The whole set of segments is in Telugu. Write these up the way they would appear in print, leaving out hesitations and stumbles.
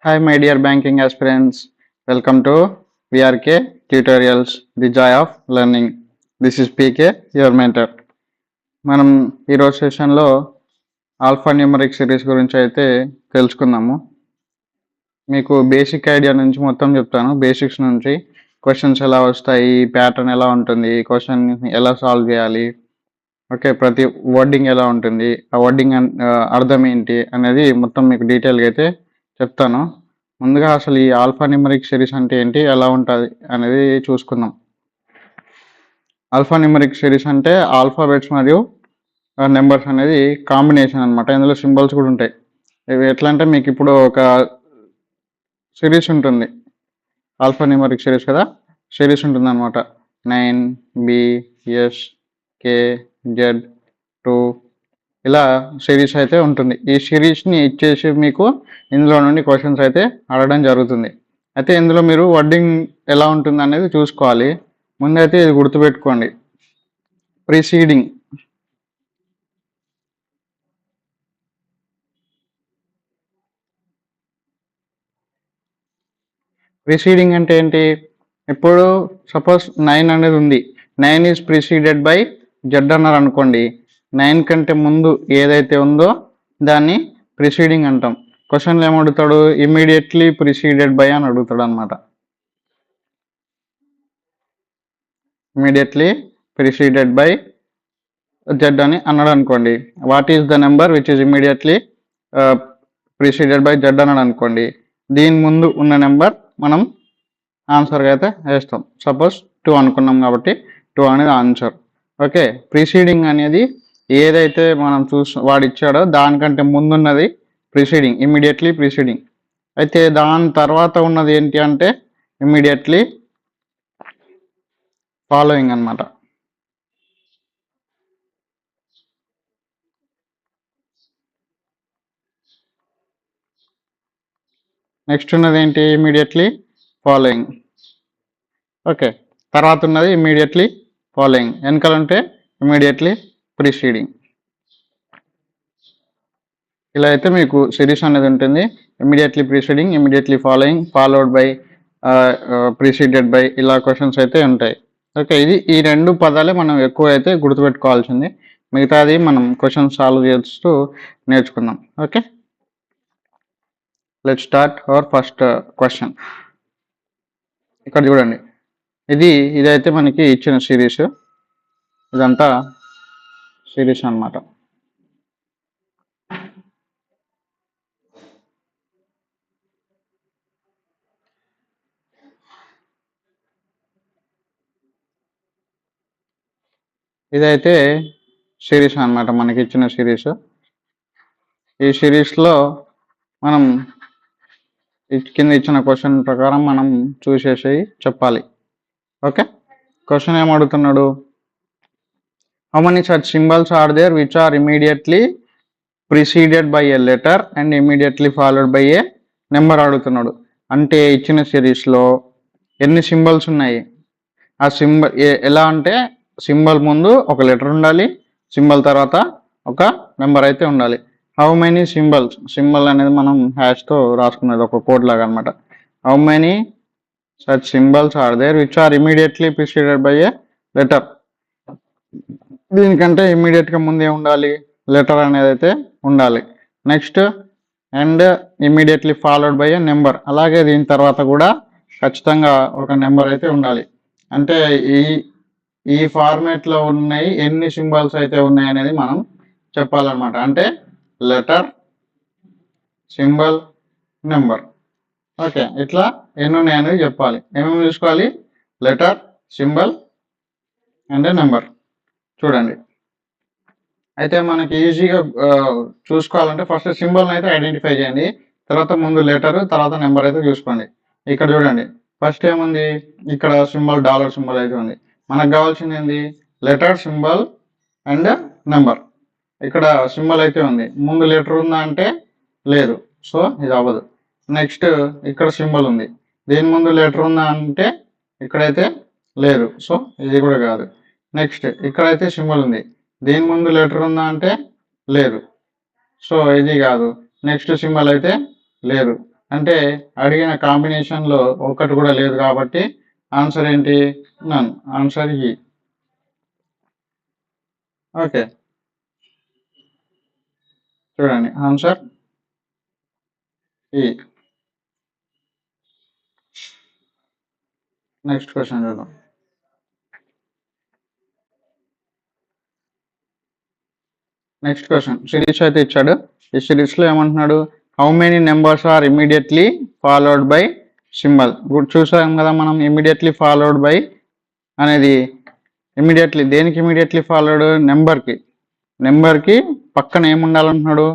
Hi, my dear banking aspirants. Welcome to VRK Tutorials, the joy of learning. This is PK, your mentor. మనం ఈరోజు సెషన్లో ఆల్ఫా న్యూమరిక్ సిరీస్ గురించి అయితే తెలుసుకుందాము. మీకు బేసిక్ ఐడియా నుంచి మొత్తం చెప్తాను. బేసిక్స్ నుంచి క్వశ్చన్స్ ఎలా వస్తాయి, ప్యాటర్న్ ఎలా ఉంటుంది, క్వశ్చన్ ఎలా సాల్వ్ చేయాలి, ఓకే, ప్రతి వర్డింగ్ ఎలా ఉంటుంది, ఆ వర్డింగ్ అర్థం ఏంటి అనేది మొత్తం మీకు డీటెయిల్గా అయితే చెప్తాను. ముందుగా అసలు ఈ ఆల్ఫా న్యూమరిక్ సిరీస్ అంటే ఏంటి, ఎలా ఉంటుంది అనేది చూసుకుందాం. ఆల్ఫా న్యూమరిక్ సిరీస్ అంటే ఆల్ఫాబెట్స్ మరియు నెంబర్స్ అనేది కాంబినేషన్ అనమాట. ఇందులో సింబల్స్ కూడా ఉంటాయి. ఇవి ఎట్లా అంటే మీకు ఇప్పుడు ఒక సిరీస్ ఉంటుంది, ఆల్ఫా న్యూమరిక్ సిరీస్ కదా, సిరీస్ ఉంటుంది అనమాట. 9 BS K Z 2 ఇలా సిరీస్ అయితే ఉంటుంది. ఈ సిరీస్ని ఇచ్చేసి మీకు ఇందులో నుండి క్వశ్చన్స్ అయితే అడగడం జరుగుతుంది. అయితే ఇందులో మీరు వర్డింగ్ ఎలా ఉంటుంది అనేది చూసుకోవాలి. ముందైతే ఇది గుర్తుపెట్టుకోండి, ప్రిసీడింగ్. ప్రిసీడింగ్ అంటే ఏంటి? ఇప్పుడు సపోజ్ 9 అనేది ఉంది, 9 ఈజ్ ప్రిసీడెడ్ బై జెడ్ అన్నారు అనుకోండి. 9 కంటే ముందు ఏదైతే ఉందో దాన్ని ప్రిసీడింగ్ అంటాం. క్వశ్చన్లు ఏమడుగుతాడు? ఇమీడియట్లీ ప్రిసీడెడ్ బై అని అడుగుతాడు అనమాట. ఇమీడియట్లీ ప్రిసీడెడ్ బై జెడ్ అని అన్నాడు అనుకోండి. What is the number which is immediately preceded by Z అన్నాడు అనుకోండి. దీని ముందు ఉన్న నెంబర్ మనం ఆన్సర్గా అయితే వేస్తాం. సపోజ్ 2 అనుకున్నాం కాబట్టి 2 అనేది ఆన్సర్. ఓకే, ప్రిసీడింగ్ అనేది ఏదైతే మనం వాడు ఇచ్చాడో దానికంటే ముందున్నది ప్రిసీడింగ్, ఇమీడియట్లీ ప్రిసీడింగ్. అయితే దాని తర్వాత ఉన్నది ఏంటి అంటే ఇమీడియట్లీ ఫాలోయింగ్ అనమాట. నెక్స్ట్ ఉన్నది ఏంటి? Immediately following. ఓకే, తర్వాత ఉన్నది ఇమీడియట్లీ ఫాలోయింగ్. వెనకాల ఉంటే ఇమీడియట్లీ ప్రిసీడింగ్. ఇలా అయితే మీకు సిరీస్ అనేది ఉంటుంది. Immediately preceding, immediately following, followed by, preceded by, ఇలా క్వశ్చన్స్ అయితే ఉంటాయి. ఓకే, ఈ రెండు పదాలే మనం ఎక్కువ అయితే గుర్తుపెట్టుకోవాల్సింది. మిగతాది మనం క్వశ్చన్ సాల్వ్ చేస్తూ నేర్చుకుందాం. Okay, let's start our first question. ఇక్కడ చూడండి, ఇదైతే మనకి ఇచ్చిన సిరీస్, ఇదంతా సిరీస్ అన్నమాట. ఇదైతే సిరీస్ అన్నమాట, మనకి ఇచ్చిన సిరీస్. ఈ సిరీస్లో మనం కింద ఇచ్చిన క్వశ్చన్ ప్రకారం మనం చూసేసి చెప్పాలి. ఓకే, క్వశ్చన్ ఏమడుగుతున్నాడు? How many such symbols are there which are immediately preceded by a letter and immediately followed by a number అడుగుతున్నాడు. అంటే ఇచ్చిన సిరీస్లో ఎన్ని సింబల్స్ ఉన్నాయి? ఆ సింబల్ ఎలా అంటే సింబల్ ముందు ఒక లెటర్ ఉండాలి, సింబల్ తర్వాత ఒక నెంబర్ అయితే ఉండాలి. హౌ మెనీ సింబల్స్, సింబల్ అనేది మనం హ్యాష్తో రాసుకున్నది, ఒక కోడ్ లాగా అనమాట. How many such symbols are there which are immediately preceded by a letter. దీనికంటే ఇమీడియట్గా ముందే ఉండాలి, లెటర్ అనేది అయితే ఉండాలి. Next and immediately followed by a number. అలాగే దీని తర్వాత కూడా ఖచ్చితంగా ఒక నెంబర్ అయితే ఉండాలి. అంటే ఈ ఫార్మేట్లో ఉన్నాయి ఎన్ని సింబల్స్ అయితే ఉన్నాయి అనేది మనం చెప్పాలన్నమాట. అంటే లెటర్, సింబల్, నెంబర్. ఓకే, ఇట్లా ఎన్ని ఉన్నాయి అనేది చెప్పాలి. ఏమేమి చూసుకోవాలి? Letter, symbol and number. చూడండి, అయితే మనకి ఈజీగా చూసుకోవాలంటే ఫస్ట్ సింబల్ని అయితే ఐడెంటిఫై చేయండి, తర్వాత ముందు లెటర్, తర్వాత నెంబర్ అయితే చూసుకోండి. ఇక్కడ చూడండి, ఫస్ట్ ఏముంది? ఇక్కడ సింబల్ డాలర్ సింబల్ అయితే ఉంది. మనకు కావాల్సింది ఏంది? Letter, symbol and number. ఇక్కడ సింబల్ అయితే ఉంది, ముందు లెటర్ ఉందా అంటే లేదు, సో ఇది అవ్వదు. నెక్స్ట్ ఇక్కడ సింబల్ ఉంది, దీని ముందు లెటర్ ఉందా అంటే ఇక్కడైతే లేదు, సో ఇది కూడా కాదు. నెక్స్ట్ ఇక్కడైతే సింబల్ ఉంది, దీని ముందు లెటర్ ఉందా అంటే లేదు, సో ఇది కాదు. నెక్స్ట్ సింబల్ అయితే లేదు, అంటే అడిగిన కాంబినేషన్లో ఒకటి కూడా లేదు కాబట్టి ఆన్సర్ ఏంటి? నన్. Answer E. ఓకే, చూడండి ఆన్సర్ ఈ. నెక్స్ట్ క్వశ్చన్ చూద్దాం. నెక్స్ట్ క్వశ్చన్ సిరీస్ అయితే ఇచ్చాడు. ఈ సిరీస్లో ఏమంటున్నాడు? How many numbers are immediately followed by symbol. చూసాం కదా మనం, ఇమీడియట్లీ ఫాలోడ్ బై అనేది ఇమీడియట్లీ దేనికి ఇమీడియట్లీ ఫాలోడ్? నెంబర్కి పక్కన ఏముండాలంటున్నాడు?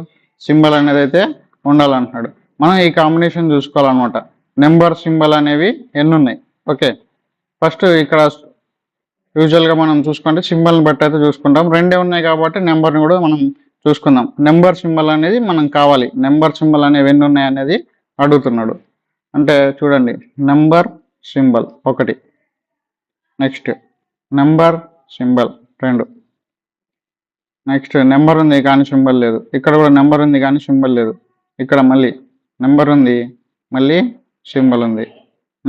సింబల్ అనేది అయితే ఉండాలంటున్నాడు. మనం ఈ కాంబినేషన్ చూసుకోవాలన్నమాట. నెంబర్ సింబల్ అనేవి ఎన్ని ఉన్నాయి? ఓకే, ఫస్ట్ ఇక్కడ యూజువల్గా మనం చూసుకుంటే సింబల్ని బట్టి అయితే చూసుకుంటాం. రెండే ఉన్నాయి కాబట్టి నెంబర్ని కూడా మనం చూసుకుందాం. నెంబర్ సింబల్ అనేది మనం కావాలి. నెంబర్ సింబల్ అనేవి ఎన్ని ఉన్నాయి అనేది అడుగుతున్నాడు. అంటే చూడండి, నెంబర్ సింబల్ ఒకటి, నెక్స్ట్ నెంబర్ సింబల్ రెండు, నెక్స్ట్ నెంబర్ ఉంది కానీ సింబల్ లేదు. ఇక్కడ కూడా నెంబర్ ఉంది కానీ సింబల్ లేదు. ఇక్కడ మళ్ళీ నెంబర్ ఉంది, మళ్ళీ సింబల్ ఉంది.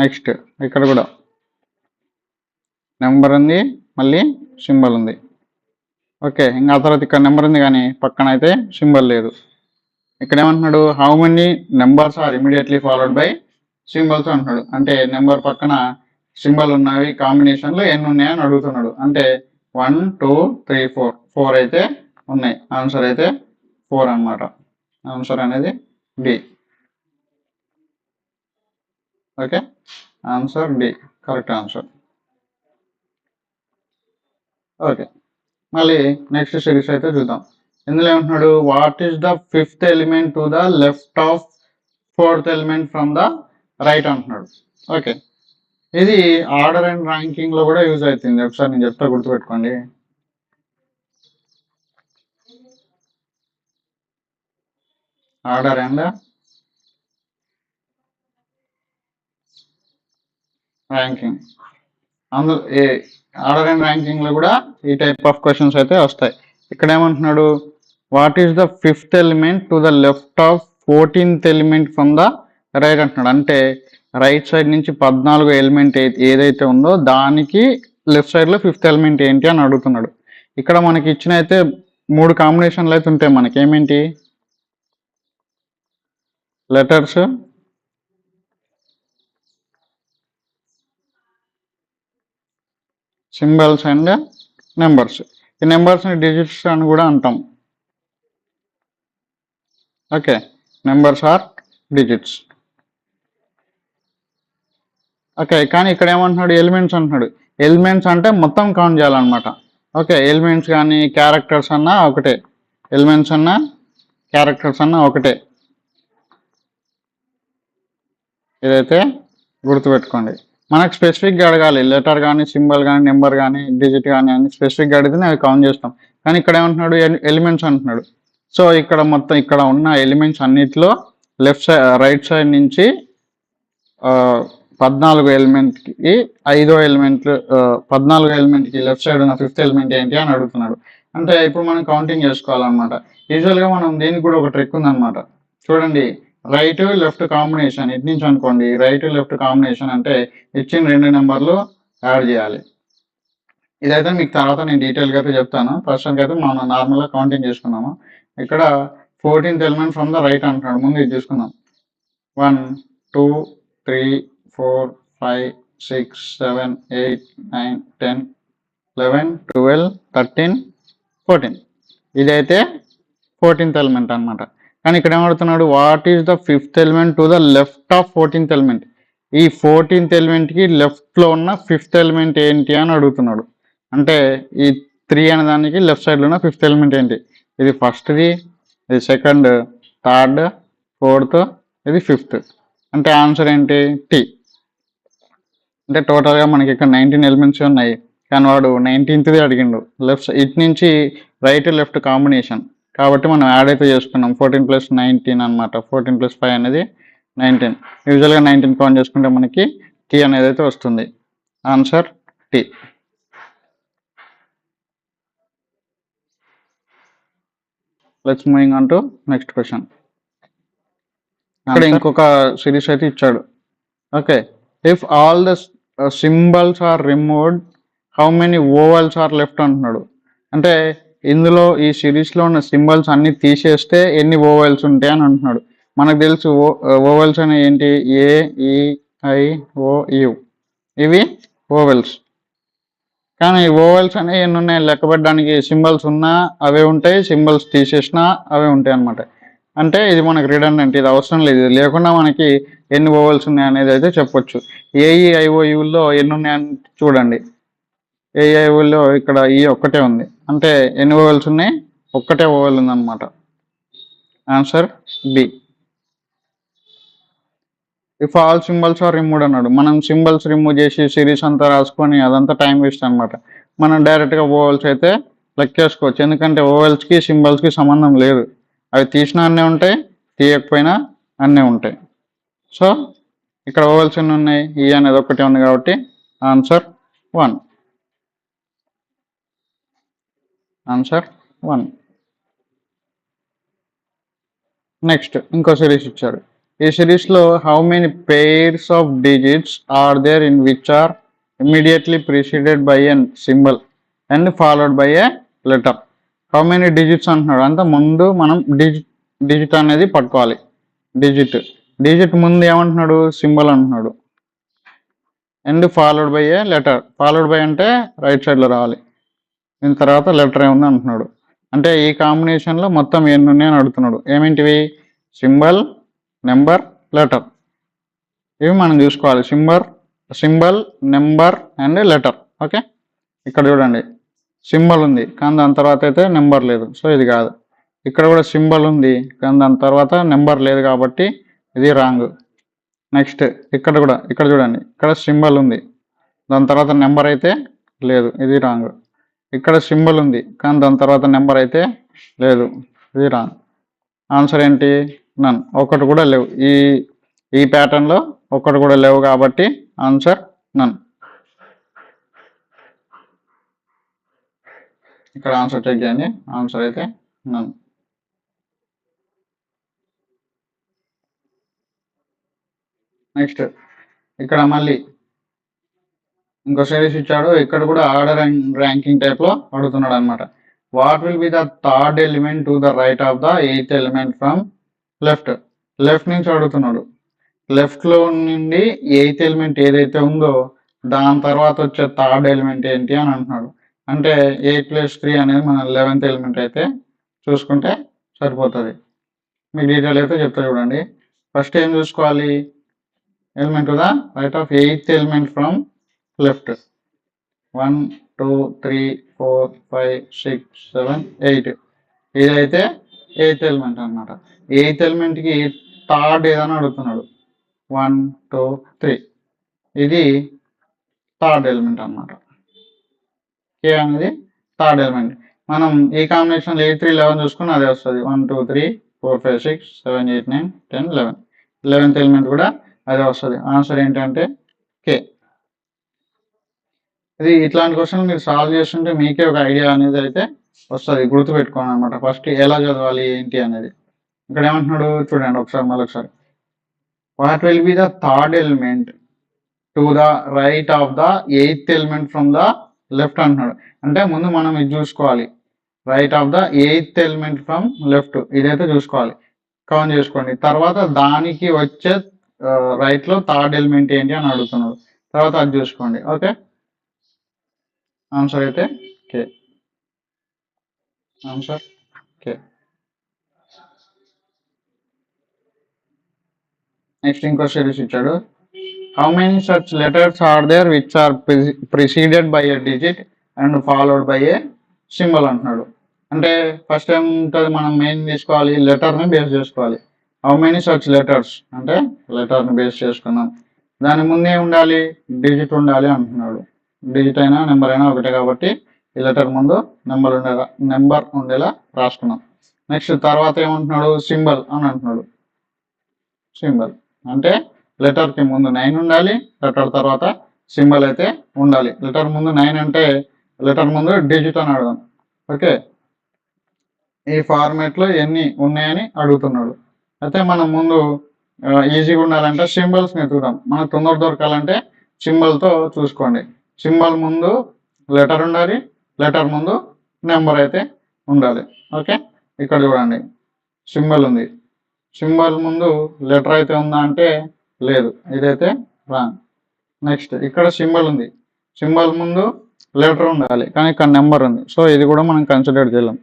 నెక్స్ట్ ఇక్కడ కూడా నెంబర్ ఉంది, మళ్ళీ సింబల్ ఉంది. ఓకే, ఇంకా తర్వాత ఇక్కడ నెంబర్ ఉంది కానీ పక్కన అయితే సింబల్ లేదు. ఇక్కడ ఏమంటున్నాడు? How many numbers are immediately followed by symbols అంటున్నాడు. అంటే నెంబర్ పక్కన సింబల్ ఉన్నవి కాంబినేషన్లో ఎన్ని ఉన్నాయని అడుగుతున్నాడు. అంటే 1 2 3 4 4 అయితే ఉన్నాయి. ఆన్సర్ అయితే 4 అన్నమాట. ఆన్సర్ అనేది D. Okay, answer D correct answer. Okay, మళ్ళీ నెక్స్ట్ సిరీస్ అయితే చూద్దాం. ఇందులో ఏమంటున్నాడు? What is the fifth element to the left of fourth element from the right అంటున్నాడు. ఓకే, ఇది ఆర్డర్ అండ్ ర్యాంకింగ్ లో కూడా యూజ్ అవుతుంది. ఒకసారి నేను చెప్తా, గుర్తుపెట్టుకోండి. ఆర్డర్ అండ్ ర్యాంకింగ్, అందులో ఆర్డర్ అండ్ ర్యాంకింగ్ లో కూడా ఈ టైప్ ఆఫ్ క్వశ్చన్స్ అయితే వస్తాయి. ఇక్కడ ఏమంటున్నాడు? What is the fifth element to the left of 14th element from the right అంటున్నాడు. అంటే రైట్ సైడ్ నుంచి 14 ఎలిమెంట్ ఏదైతే ఉందో దానికి లెఫ్ట్ సైడ్ లో ఫిఫ్త్ ఎలిమెంట్ ఏంటి అని అడుగుతున్నాడు. ఇక్కడ మనకి ఇచ్చిన అయితే 3 కాంబినేషన్లు అయితే ఉంటాయి. మనకి ఏమేంటి? Letters, symbols and numbers. ఈ నెంబర్స్ని డిజిట్స్ అని కూడా అంటాం. Okay, numbers or digits. Okay, కానీ ఇక్కడ ఏమంటున్నాడు? ఎలిమెంట్స్ అంటున్నాడు. ఎలిమెంట్స్ అంటే మొత్తం కౌంట్ చేయాలన్నమాట. ఓకే, ఎలిమెంట్స్ కానీ క్యారెక్టర్స్ అన్నా ఒకటే. ఎలిమెంట్స్ అన్నా క్యారెక్టర్స్ అన్నా ఒకటే. ఇదైతే గుర్తుపెట్టుకోండి. మనకు స్పెసిఫిక్గా అడగాలి. లెటర్ కానీ సింబల్ కానీ నెంబర్ కానీ డిజిట్ కానీ అని స్పెసిఫిక్గా అడిగితే అవి కౌంట్ చేస్తాం. కానీ ఇక్కడ ఏమంటున్నాడు? ఎలిమెంట్స్ అంటున్నాడు. సో ఇక్కడ మొత్తం ఇక్కడ ఉన్న ఎలిమెంట్స్ అన్నిటిలో రైట్ సైడ్ నుంచి 14 ఎలిమెంట్కి 14 ఎలిమెంట్కి లెఫ్ట్ సైడ్ ఉన్న ఫిఫ్త్ ఎలిమెంట్ ఏంటి అని అడుగుతున్నాడు. అంటే ఇప్పుడు మనం కౌంటింగ్ చేసుకోవాలన్నమాట. యూజువల్గా మనం దీనికి కూడా ఒక ట్రిక్ ఉందన్నమాట. చూడండి, రైట్ లెఫ్ట్ కాంబినేషన్ ఇటు నుంచి అనుకోండి. రైట్ లెఫ్ట్ కాంబినేషన్ అంటే ఇచ్చిన 2 నెంబర్లు యాడ్ చేయాలి. ఇదైతే మీకు తర్వాత నేను డీటెయిల్గా అయితే చెప్తాను. ప్రస్తుతానికి అయితే మనం నార్మల్గా కౌంటింగ్ చేసుకున్నాము. ఇక్కడ 14th element from the right అంటున్నాడు. ముందు ఇది చూసుకుందాం. 1 2 3 4 5 6 7 8 9 10 11 12 13 14. ఇదైతే 14th ఎలిమెంట్ అనమాట. కానీ ఇక్కడ ఏమడుతున్నాడు? What is the fifth element to the left of 14th element. ఈ 14th ఎలిమెంట్కి లెఫ్ట్లో ఉన్న ఫిఫ్త్ ఎలిమెంట్ ఏంటి అని అడుగుతున్నాడు. అంటే ఈ 3 అనే దానికి లెఫ్ట్ సైడ్లో ఉన్న ఫిఫ్త్ ఎలిమెంట్ ఏంటి? ఇది ఫస్ట్ది, ఇది సెకండ్, థర్డ్, ఫోర్త్, ఇది ఫిఫ్త్. అంటే ఆన్సర్ ఏంటి? టీ. అంటే టోటల్గా మనకి ఇక్కడ 19 ఎలిమెంట్స్ ఉన్నాయి. కానీ వాడు 19th అడిగిండు. లెఫ్ట్ ఇటు నుంచి రైట్ లెఫ్ట్ కాంబినేషన్ కాబట్టి మనం యాడ్ అయితే చేసుకున్నాం. 14 + 19 అనమాట. 14 + 5 అనేది 19. యూజువల్గా 19 కౌంట్ చేసుకుంటే మనకి టీ అనేది అయితే వస్తుంది. Answer T. Let's moving on to next question. ఇక్కడ ఇంకొక సిరీస్ అయితే ఇచ్చాడు. Okay, if all the symbols are removed how many ovals are left అంటున్నాడు. అంటే ఇందులో ఈ సిరీస్లో ఉన్న సింబల్స్ అన్ని తీసేస్తే ఎన్ని ఓవెల్స్ ఉంటాయి అని అంటున్నాడు. మనకు తెలుసు ఓవెల్స్ అనేవి ఏంటి, ఏ, ఈ, ఐ, ఓ, యు, ఇవి ఓవెల్స్. కానీ ఓవెల్స్ అనేవి ఎన్ని ఉన్నాయి లెక్క పెట్టడానికి, సింబల్స్ ఉన్నా అవే ఉంటాయి, సింబల్స్ తీసేసినా అవే ఉంటాయి అనమాట. అంటే ఇది మనకు రిడన్డెంట్, ఇది అవసరం లేదు. ఇది లేకుండా మనకి ఎన్ని ఓవెల్స్ ఉన్నాయి అనేది అయితే చెప్పొచ్చు. ఏఈఐఓయుల్లో ఎన్ని ఉన్నాయని చూడండి. ఏఐఓలో ఇక్కడ ఈ ఒక్కటే ఉంది, అంటే ఎన్ని ఓవెల్స్ ఉన్నాయి, ఒక్కటే ఓవెల్ ఉందన్నమాట. Answer B. If all symbols are removed అన్నాడు. మనం సింబల్స్ రిమూవ్ చేసి సిరీస్ అంతా రాసుకొని అదంతా టైం వేస్ట్ అనమాట. మనం డైరెక్ట్గా ఓవెల్స్ అయితే లెక్కేసుకోవచ్చు, ఎందుకంటే ఓవెల్స్కి సింబల్స్కి సంబంధం లేదు. అవి తీసినా అన్నీ ఉంటాయి, తీయకపోయినా అన్నీ ఉంటాయి. సో ఇక్కడ ఓవెల్స్ ఎన్ని ఉన్నాయి, ఈ అనేది ఒక్కటే ఉంది కాబట్టి ఆన్సర్ 1. ఆన్సర్ 1. నెక్స్ట్ ఇంకో సిరీస్ ఇచ్చాడు. ఈ సిరీస్లో how many pairs of digits are there in which are immediately preceded by an symbol and followed by a letter. How many digits అంటున్నాడు, అంటే ముందు మనం డిజిట్ అనేది పట్టుకోవాలి. డిజిట్ ముందు ఏమంటున్నాడు, సింబల్ అంటున్నాడు. And followed by a letter. Followed by అంటే రైట్ సైడ్లో రావాలి, దీని తర్వాత లెటర్ ఏముంది అంటున్నాడు. అంటే ఈ కాంబినేషన్లో మొత్తం ఎన్ని ఉన్నాయని అడుగుతున్నాడు. ఏమేంటివి, సింబల్, నెంబర్, లెటర్. ఇవి మనం చూసుకోవాలి, symbol, number and letter. Okay, ఇక్కడ చూడండి సింబల్ ఉంది కానీ దాని తర్వాత అయితే నెంబర్ లేదు, సో ఇది కాదు. ఇక్కడ కూడా సింబల్ ఉంది కానీ దాని తర్వాత నెంబర్ లేదు కాబట్టి ఇది రాంగ్. నెక్స్ట్ ఇక్కడ చూడండి, ఇక్కడ సింబల్ ఉంది దాని తర్వాత నెంబర్ అయితే లేదు, ఇది రాంగ్. ఇక్కడ సింబల్ ఉంది కానీ దాని తర్వాత నెంబర్ అయితే లేదు, ఇది రాంగ్. ఆన్సర్ ఏంటి, నన్. ఒకటి కూడా లేవు, ఈ ప్యాటర్న్లో ఒకటి కూడా లేవు కాబట్టి ఆన్సర్ నన్. ఇక్కడ ఆన్సర్ చెక్ చేయండి, ఆన్సర్ అయితే నన్. నెక్స్ట్ ఇక్కడ మళ్ళీ ఇంకో సిరీస్ ఇచ్చాడు. ఇక్కడ కూడా ఆర్డర్ అండ్ ర్యాంకింగ్ టైప్లో అడుగుతున్నాడు అనమాట. What will be the third element to the right of the eighth element from left నుంచి అడుగుతున్నాడు. లెఫ్ట్లో నుండి ఎయిత్ ఎలిమెంట్ ఏదైతే ఉందో దాని తర్వాత వచ్చే థర్డ్ ఎలిమెంట్ ఏంటి అని అంటున్నాడు. అంటే 8+3 అనేది మన 11th ఎలిమెంట్ అయితే చూసుకుంటే సరిపోతుంది. మీకు డీటెయిల్ అయితే చెప్తా చూడండి. ఫస్ట్ ఏం చూసుకోవాలి, element to the right of eighth element from left. 1 2 3 4 5 6 7 8. ఇదైతే ఎయిత్ ఎలిమెంట్ అనమాట. ఎయిత్ ఎలిమెంట్కి థర్డ్ ఏదని అడుగుతున్నాడు. 1 2 3 ఇది థర్డ్ ఎలిమెంట్ అనమాట. కే అనేది థర్డ్ ఎలిమెంట్. మనం ఈ కాంబినేషన్ 8 3 11 చూసుకుని అదే వస్తుంది. 1 2 3 4 5 6 7 8 9 10 11. 11th ఎలిమెంట్ కూడా అదే వస్తుంది. ఆన్సర్ ఏంటంటే కే. ఇది ఇట్లాంటి క్వశ్చన్ మీరు సాల్వ్ చేస్తుంటే మీకే ఒక ఐడియా అనేది అయితే వస్తుంది, గుర్తుపెట్టుకోండి అనమాట. ఫస్ట్ ఎలా చదవాలి ఏంటి అనేది. ఇక్కడ ఏమంటున్నాడు చూడండి ఒకసారి. What will be the third element to the right of the eighth element from the left అంటున్నాడు. అంటే ముందు మనం ఇది చూసుకోవాలి, right of the eighth element from left, ఇదైతే చూసుకోవాలి, కౌంట్ చేసుకోండి. తర్వాత దానికి వచ్చే రైట్లో థర్డ్ ఎలిమెంట్ ఏంటి అని అడుగుతున్నాడు, తర్వాత అది చూసుకోండి. ఓకే, ఆన్సర్ అయితే కే. Answer K. నెక్స్ట్ ఇంకో సిరీస్ ఇచ్చాడు. How many such letters are there which are preceded by a digit and followed by a symbol అంటున్నాడు. అంటే ఫస్ట్ ఏముంటుంది, మనం మెయిన్ తీసుకోవాలి, లెటర్ని బేస్ చేసుకోవాలి. హౌ మెనీ సచ్ లెటర్స్ అంటే లెటర్ని బేస్ చేసుకున్నాం, దాని ముందే ఉండాలి డిజిట్ ఉండాలి అంటున్నాడు. డిజిట్ అయినా నెంబర్ అయినా ఒకటే కాబట్టి ఈ లెటర్ ముందు నెంబర్ ఉండేలా రాసుకున్నాం. నెక్స్ట్ తర్వాత ఏమంటున్నాడు, సింబల్ అని అంటున్నాడు. సింబల్ అంటే లెటర్కి ముందు 9 ఉండాలి, లెటర్ తర్వాత సింబల్ అయితే ఉండాలి. లెటర్ ముందు 9 అంటే లెటర్ ముందు డిజిట్ అని అడగం. ఓకే, ఈ ఫార్మేట్లో ఎన్ని ఉన్నాయని అడుగుతున్నాడు. అయితే మనం ముందు ఈజీగా ఉండాలంటే సింబల్స్ వెతుకుదాం. మనకు తొందర దొరకాలంటే సింబల్తో చూసుకోండి. సింబల్ ముందు లెటర్ ఉండాలి, లెటర్ ముందు నెంబర్ అయితే ఉండాలి. ఓకే, ఇక్కడ చూడండి సింబల్ ఉంది, సింబల్ ముందు లెటర్ అయితే ఉందా అంటే లేదు, ఇదైతే రాంగ్. నెక్స్ట్ ఇక్కడ సింబల్ ఉంది, సింబల్ ముందు లెటర్ ఉండాలి కానీ ఇక్కడ నెంబర్ ఉంది, సో ఇది కూడా మనం కన్సిడర్ చేయలేం.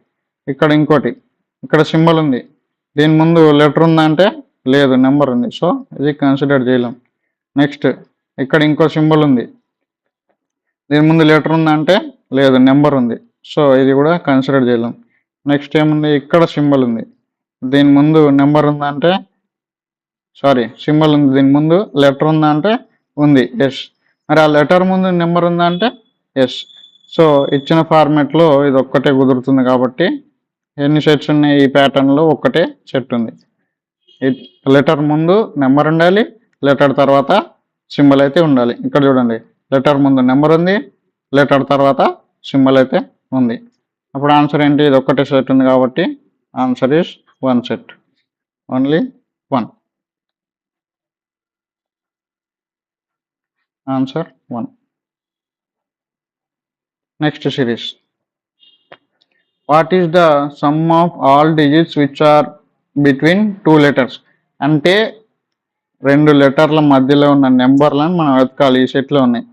ఇక్కడ ఇంకోటి, ఇక్కడ సింబల్ ఉంది, దీని ముందు లెటర్ ఉందా అంటే లేదు, నెంబర్ ఉంది, సో ఇది కన్సిడర్ చేయలేం. నెక్స్ట్ ఇక్కడ ఇంకో సింబల్ ఉంది, దీని ముందు లెటర్ ఉందా అంటే లేదు, నెంబర్ ఉంది, సో ఇది కూడా కన్సిడర్ చేయలేం. నెక్స్ట్ ఏముంది, ఇక్కడ సింబల్ ఉంది, దీని ముందు నెంబర్ ఉందా అంటే సారీ సింబల్ ఉంది, దీని ముందు లెటర్ ఉందా అంటే ఉంది, ఎస్. మరి ఆ లెటర్ ముందు నెంబర్ ఉందా అంటే ఎస్. సో ఇచ్చిన ఫార్మాట్లో ఇది ఒక్కటే కుదురుతుంది కాబట్టి ఎన్ని సెట్స్ ఉన్నాయి ఈ ప్యాటర్న్లో, ఒక్కటే సెట్ ఉంది. లెటర్ ముందు నెంబర్ ఉండాలి, లెటర్ తర్వాత సింబల్ అయితే ఉండాలి. ఇక్కడ చూడండి లెటర్ ముందు నెంబర్ ఉంది, లెటర్ తర్వాత సింబల్ అయితే ఉంది. అప్పుడు ఆన్సర్ ఏంటి, ఇది ఒక్కటే సెట్ ఉంది కాబట్టి answer is 1 set, only 1. Answer 1. Next series, what is the sum of all digits which are between 2 letters? అంటే 2 లెటర్ల మధ్యలో ఉన్న నెంబర్లను మనం వెతకాలి. ఈ సెట్లో ఉన్నాయి,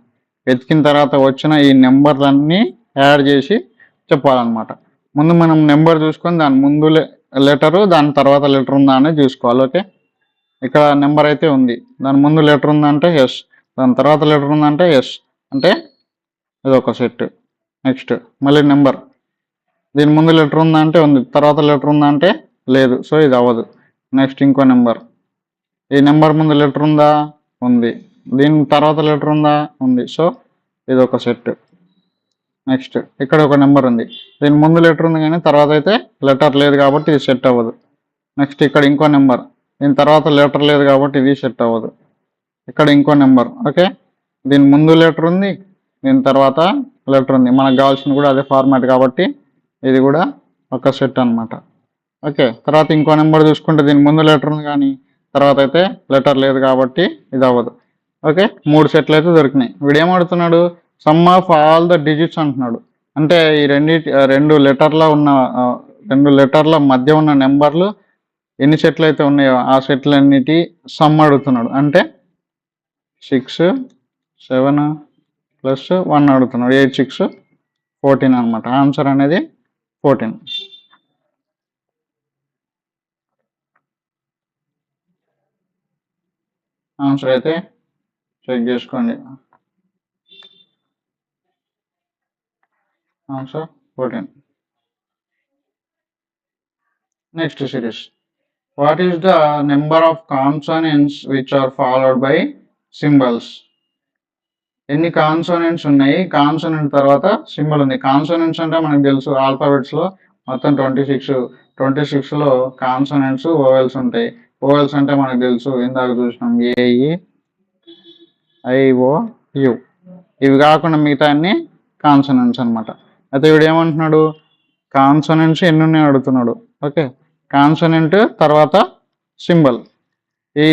వెతికిన తర్వాత వచ్చిన ఈ నెంబర్లన్నీ యాడ్ చేసి చెప్పాలన్నమాట. ముందు మనం నెంబర్ చూసుకొని దాని ముందు లెటరు దాని తర్వాత లెటర్ ఉందా అనేది చూసుకోవాలి. ఓకే, ఇక్కడ నెంబర్ అయితే ఉంది, దాని ముందు లెటర్ ఉందంటే ఎస్, దాని తర్వాత లెటర్ ఉందంటే ఎస్, అంటే ఇది ఒక సెట్. నెక్స్ట్ మళ్ళీ నెంబర్, దీని ముందు లెటర్ ఉందా అంటే ఉంది, తర్వాత లెటర్ ఉందా అంటే లేదు, సో ఇది అవ్వదు. నెక్స్ట్ ఇంకో నెంబర్, ఈ నెంబర్ ముందు లెటర్ ఉందా ఉంది, దీని తర్వాత లెటర్ ఉందా ఉంది, సో ఇది ఒక సెట్. నెక్స్ట్ ఇక్కడ ఒక నెంబర్ ఉంది, దీని ముందు లెటర్ ఉంది కానీ తర్వాత అయితే లెటర్ లేదు కాబట్టి ఇది సెట్ అవ్వదు. నెక్స్ట్ ఇక్కడ ఇంకో నెంబర్, దీని తర్వాత లెటర్ లేదు కాబట్టి ఇది సెట్ అవ్వదు. ఇక్కడ ఇంకో నెంబర్, ఓకే, దీని ముందు లెటర్ ఉంది, దీని తర్వాత లెటర్ ఉంది, మనకు కావాల్సింది కూడా అదే ఫార్మాట్ కాబట్టి ఇది కూడా ఒక సెట్ అనమాట. ఓకే, తర్వాత ఇంకో నెంబర్ చూసుకుంటే దీని ముందు లెటర్ ఉంది కానీ తర్వాత అయితే లెటర్ లేదు కాబట్టి ఇది అవ్వదు. ఓకే, 3 సెట్లు అయితే దొరికినాయి. వీడు ఏమడుతున్నాడు, sum of all the digits అంటున్నాడు. అంటే ఈ రెండు లెటర్ల మధ్య ఉన్న నెంబర్లు ఎన్ని సెట్లు అయితే ఉన్నాయో ఆ సెట్లన్నిటి సమ్ అడుగుతున్నాడు. అంటే 6 7 ప్లస్ 1 అడుగుతున్నాడు, 8 6 14 అనమాట. ఆన్సర్ అనేది 14. ఆన్సర్ అయితే చెక్ చేసుకోండి, answer 14. Next series, what is the number of consonants which are followed by symbols? ఎన్ని కాన్సోనెంట్స్ ఉన్నాయి, కాన్సోనెంట్ తర్వాత సింబల్ ఉంది. కాన్సోనెంట్స్ అంటే మనకు తెలుసు ఆల్ఫాబెట్స్లో మొత్తం 26లో కాన్సోనెంట్స్ ఓవెల్స్ ఉంటాయి. ఓవెల్స్ అంటే మనకు తెలుసు, ఇందాక చూసినాం AEIOU. ఇవి కాకుండా మిగతా అన్ని కాన్సోనెంట్స్ అనమాట. అయితే వీడు ఏమంటున్నాడు, కాన్సోనెంట్స్ ఎన్ని ఉన్నాయి అడుగుతున్నాడు. ఓకే, కాన్సోనెంట్ తర్వాత సింబల్ ఈ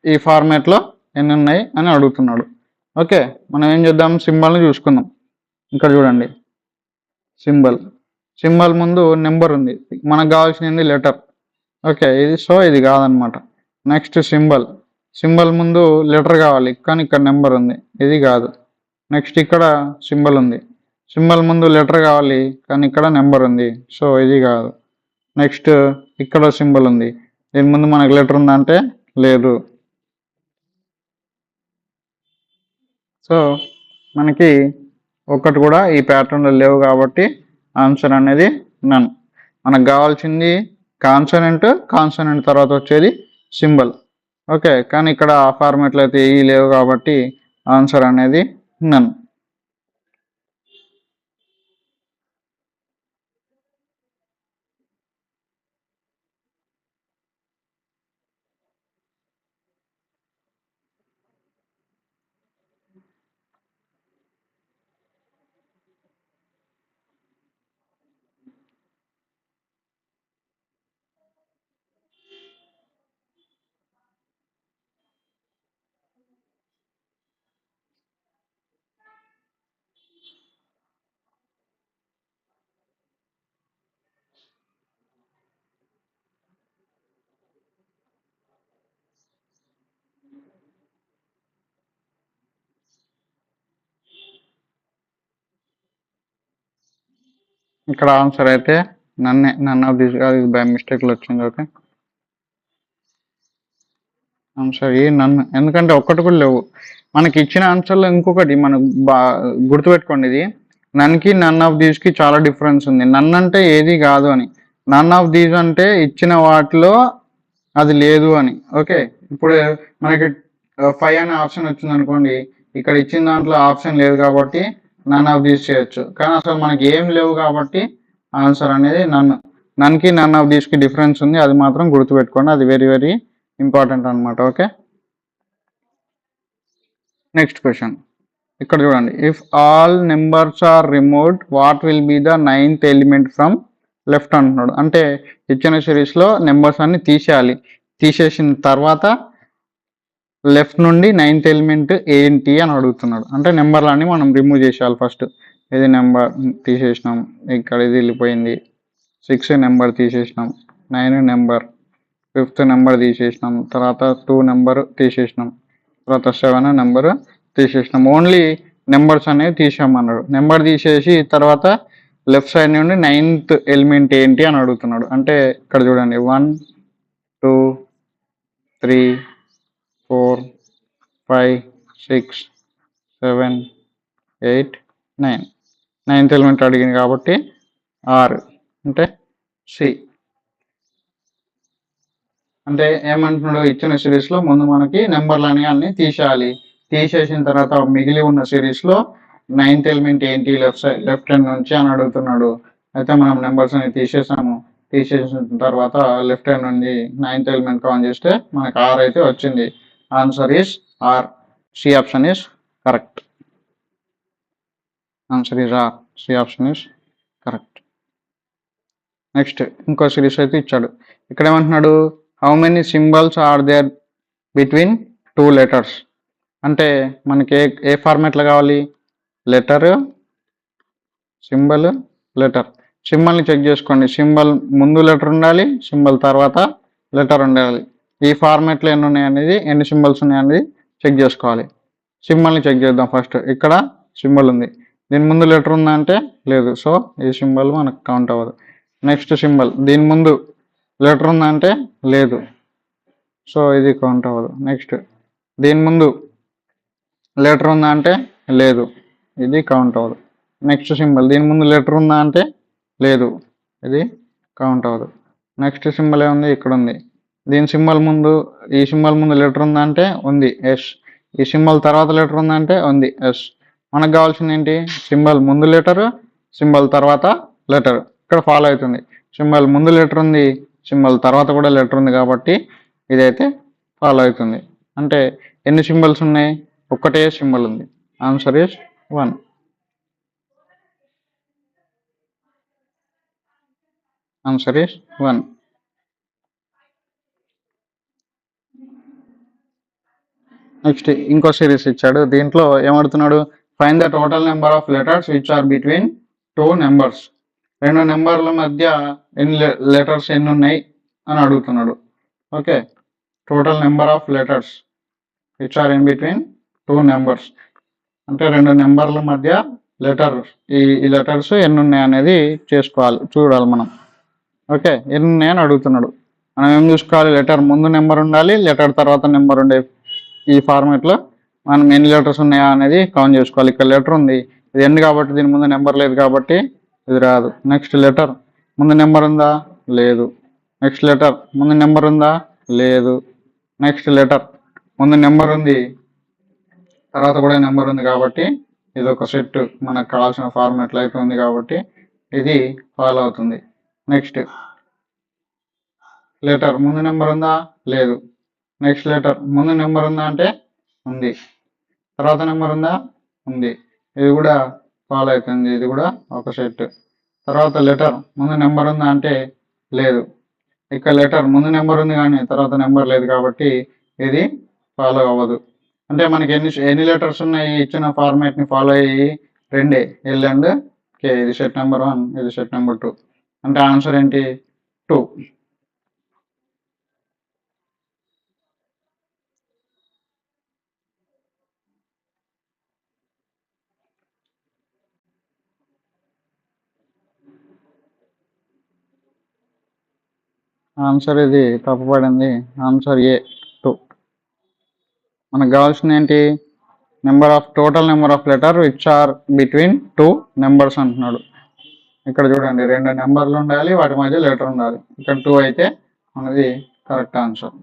ఈ ఫార్మాట్లో ఎన్ని ఉన్నాయి అని అడుగుతున్నాడు. ఓకే, మనం ఏం చేద్దాం, సింబల్ని చూసుకుందాం. ఇక్కడ చూడండి సింబల్ ముందు నెంబర్ ఉంది, మనకు కావాల్సింది లెటర్. ఓకే, ఇది కాదనమాట. నెక్స్ట్ సింబల్ ముందు లెటర్ కావాలి కానీ ఇక్కడ నెంబర్ ఉంది, ఇది కాదు. నెక్స్ట్ ఇక్కడ సింబల్ ఉంది, సింబల్ ముందు లెటర్ కావాలి కానీ ఇక్కడ నెంబర్ ఉంది, సో ఇది కాదు. నెక్స్ట్ ఇక్కడ సింబల్ ఉంది, దీని ముందు మనకు లెటర్ ఉందంటే లేదు. సో మనకి ఒక్కటి కూడా ఈ ప్యాటర్న్లో లేవు కాబట్టి ఆన్సర్ అనేది నన్. మనకు కావాల్సింది కాన్సోనెంట్ తర్వాత వచ్చేది సింబల్. ఓకే, కానీ ఇక్కడ ఆ ఫార్మాట్లో అయితే ఏ లేవు కాబట్టి ఆన్సర్ అనేది నన్. ఇక్కడ ఆన్సర్ అయితే నన్ ఆఫ్ దిస్ కాదు, ఇది బై మిస్టేక్లో వచ్చింది. ఓకే, ఆన్సర్ ఈ నన్ను, ఎందుకంటే ఒక్కటి కూడా లేవు మనకి ఇచ్చిన ఆన్సర్లో. ఇంకొకటి మనం గుర్తుపెట్టుకోండి, ఇది నన్కి నన్ ఆఫ్ దీస్కి చాలా డిఫరెన్స్ ఉంది. నన్ అంటే ఏది కాదు అని, నన్ ఆఫ్ దీస్ అంటే ఇచ్చిన వాటిలో అది లేదు అని. ఓకే, ఇప్పుడు మనకి 5 అనే ఆప్షన్ వచ్చింది అనుకోండి, ఇక్కడ ఇచ్చిన దాంట్లో ఆప్షన్ లేదు కాబట్టి నన్ ఆఫ్ దీస్ చేయొచ్చు, కానీ అసలు మనకి ఏం లేవు కాబట్టి ఆన్సర్ అనేది నన్కి నన్ ఆఫ్ దీస్కి డిఫరెన్స్ ఉంది, అది మాత్రం గుర్తుపెట్టుకోండి, అది వెరీ వెరీ ఇంపార్టెంట్ అనమాట. ఓకే, నెక్స్ట్ క్వశ్చన్ ఇక్కడ చూడండి. If all numbers are removed what will be the 9th element from left అంటున్నాడు. అంటే ఇచ్చిన సిరీస్లో నెంబర్స్ అన్ని తీసేయాలి, తీసేసిన తర్వాత లెఫ్ట్ నుండి 9th ఎలిమెంట్ ఏంటి అని అడుగుతున్నాడు. అంటే నెంబర్లన్నీ మనం రిమూవ్ చేసేయాలి. ఫస్ట్ ఇది నెంబర్ తీసేసినాం, ఇక్కడ ఇది వెళ్ళిపోయింది, 6 నెంబర్ తీసేసినాం, 9 నెంబర్, 5th నెంబర్ తీసేసినాం, తర్వాత 2 నెంబర్ తీసేసినాం, తర్వాత 7 నెంబర్ తీసేసినాం. ఓన్లీ నెంబర్స్ అనేవి తీసామన్నాడు. నెంబర్ తీసేసి తర్వాత లెఫ్ట్ సైడ్ నుండి 9th ఎలిమెంట్ ఏంటి అని అడుగుతున్నాడు. అంటే ఇక్కడ చూడండి 1 2 3 4 5 6 7 8 9, 9th ఎలిమెంట్ అడిగింది కాబట్టి 6 అంటే సి. అంటే ఏమంటున్నాడు, ఇచ్చిన సిరీస్లో ముందు మనకి నెంబర్లని అన్ని తీసేయాలి, తీసేసిన తర్వాత మిగిలి ఉన్న సిరీస్లో 9th ఎలిమెంట్ ఏంటి లెఫ్ట్ హ్యాండ్ నుంచి అని అడుగుతున్నాడు. అయితే మనం నెంబర్స్ అని తీసేసాము, తీసేసిన తర్వాత లెఫ్ట్ హ్యాండ్ నుండి 9th ఎలిమెంట్ కౌంట్ చేస్తే మనకు ఆర్ అయితే వచ్చింది. Answer is R. C option is correct. Answer is R. C option is correct. Next ఇంకో సిరీస్ అయితే ఇచ్చాడు. ఇక్కడ ఏమంటున్నాడు, how many symbols are there between 2 letters. అంటే మనకి ఏ ఫార్మాట్లో కావాలి, లెటర్, సింబల్, లెటర్. సింబల్ని చెక్ చేసుకోండి, సింబల్ ముందు లెటర్ ఉండాలి, సింబల్ తర్వాత లెటర్ ఉండాలి. ఈ ఫార్మాట్లో ఎన్ని ఉన్నాయి అనేది, ఎన్ని సింబల్స్ ఉన్నాయి అనేది చెక్ చేసుకోవాలి. సింబల్ని చెక్ చేద్దాం. ఫస్ట్ ఇక్కడ సింబల్ ఉంది, దీని ముందు లెటర్ ఉందా అంటే లేదు, సో ఈ సింబల్ మనకు కౌంట్ అవ్వదు. నెక్స్ట్ సింబల్, దీని ముందు లెటర్ ఉందా అంటే లేదు, సో ఇది కౌంట్ అవ్వదు. నెక్స్ట్ దీని ముందు లెటర్ ఉందా అంటే లేదు, ఇది కౌంట్ అవ్వదు. నెక్స్ట్ సింబల్, దీని ముందు లెటర్ ఉందా అంటే లేదు, ఇది కౌంట్ అవ్వదు. నెక్స్ట్ సింబల్ ఏముంది, ఇక్కడ ఉంది, దీని సింబల్ ముందు, ఈ సింబల్ ముందు లెటర్ ఉందా అంటే ఉంది, ఎస్. ఈ సింబల్ తర్వాత లెటర్ ఉందా అంటే ఉంది, ఎస్. మనకు కావాల్సింది ఏంటి, సింబల్ ముందు లెటర్, సింబల్ తర్వాత లెటర్. ఇక్కడ ఫాలో అవుతుంది, సింబల్ ముందు లెటర్ ఉంది, సింబల్ తర్వాత కూడా లెటర్ ఉంది కాబట్టి ఇదైతే ఫాలో అవుతుంది. అంటే ఎన్ని సింబల్స్ ఉన్నాయి, ఒక్కటే సింబల్ ఉంది. Answer is 1. Answer is 1. Next ఇంకో సిరీస్ ఇచ్చాడు. దీంట్లో ఏమడుతున్నాడు, find the total number of letters which are between 2 numbers. 2 నెంబర్ల మధ్య ఎన్ని లెటర్స్ ఎన్ని ఉన్నాయి అని అడుగుతున్నాడు. Okay, total number of letters which are in between 2 numbers. అంటే 2 నెంబర్ల మధ్య ఈ లెటర్స్ ఎన్ని ఉన్నాయి అనేది చూడాలి మనం. ఓకే, ఎన్ని ఉన్నాయని అడుగుతున్నాడు. మనం ఏం చూసుకోవాలి, లెటర్ ముందు నెంబర్ ఉండాలి, లెటర్ తర్వాత నెంబర్ ఉండే ఈ ఫార్మాట్లో మనం ఎన్ని లెటర్స్ ఉన్నాయా అనేది కౌంట్ చేసుకోవాలి. ఇక్కడ లెటర్ ఉంది, ఇది ఎండ్ కాబట్టి దీని ముందు నెంబర్ లేదు కాబట్టి ఇది రాదు. నెక్స్ట్ లెటర్ ముందు నెంబర్ ఉందా, లేదు. నెక్స్ట్ లెటర్ ముందు నెంబర్ ఉందా, లేదు. నెక్స్ట్ లెటర్ ముందు నెంబర్ ఉంది, తర్వాత కూడా నెంబర్ ఉంది కాబట్టి ఇది ఒక సెట్ మనకు కావాల్సిన ఫార్మాట్లో అయితే ఉంది కాబట్టి ఇది ఫాలో అవుతుంది. నెక్స్ట్ లెటర్ ముందు నెంబర్ ఉందా, లేదు. నెక్స్ట్ లెటర్ ముందు నెంబర్ ఉందా అంటే ఉంది, తర్వాత నెంబర్ ఉందా, ఉంది. ఇది కూడా ఫాలో అవుతుంది, ఇది కూడా ఒక సెట్. తర్వాత లెటర్ ముందు నెంబర్ ఉందా అంటే లేదు. ఇక్కడ లెటర్ ముందు నెంబర్ ఉంది కానీ తర్వాత నెంబర్ లేదు కాబట్టి ఇది ఫాలో అవ్వదు. అంటే మనకి ఎన్ని లెటర్స్ ఉన్నాయి, ఇచ్చిన ఫార్మాట్ని ఫాలో అయ్యి 2 ఎల్ అండ్ కే. ఇది సెట్ నెంబర్ 1, ఇది సెట్ నెంబర్ 2. అంటే ఆన్సర్ ఏంటి, 2. ఆన్సర్ ఇది తప్పుపడింది. ఆన్సర్ ఏ 2. మనకు కావాల్సింది ఏంటి? Total number of letter which are between 2 numbers అంటున్నాడు. ఇక్కడ చూడండి 2 నెంబర్లు ఉండాలి, వాటి మధ్య లెటర్ ఉండాలి. ఇక్కడ 2 అయితే మనది కరెక్ట్ ఆన్సర్.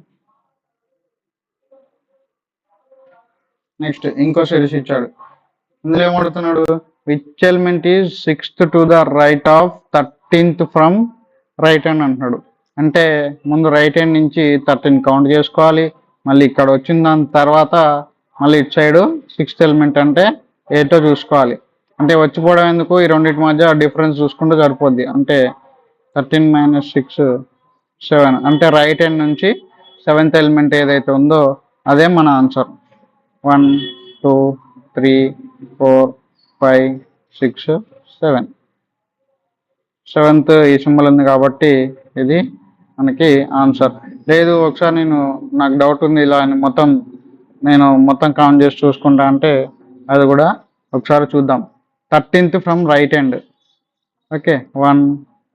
నెక్స్ట్ ఇంకో సిరీస్ ఇచ్చాడు. ఇందులో ఏమడుగుతున్నాడు? Which element is 6th to the right of 13th from right hand అంటున్నాడు. అంటే ముందు రైట్ హ్యాండ్ నుంచి 13 కౌంట్ చేసుకోవాలి, మళ్ళీ ఇక్కడ వచ్చిన దాని తర్వాత మళ్ళీ ఇటు సైడు 6th ఎలిమెంట్ అంటే ఏటో చూసుకోవాలి. అంటే వచ్చిపోవడం ఎందుకు? ఈ రెండింటి మధ్య డిఫరెన్స్ చూసుకుంటే సరిపోద్ది. అంటే 13 - 6 7. అంటే రైట్ హ్యాండ్ నుంచి 7th ఎలిమెంట్ ఏదైతే ఉందో అదే మన ఆన్సర్. 1 2 3 4 5 6 7. 7th ఈ సింబల్ ఉంది కాబట్టి ఇది మనకి ఆన్సర్. లేదు ఒకసారి నాకు డౌట్ ఉంది, ఇలా నేను మొత్తం కౌంట్ చేసి చూసుకుంటా అంటే అది కూడా ఒకసారి చూద్దాం. 13th from right hand. Okay, 1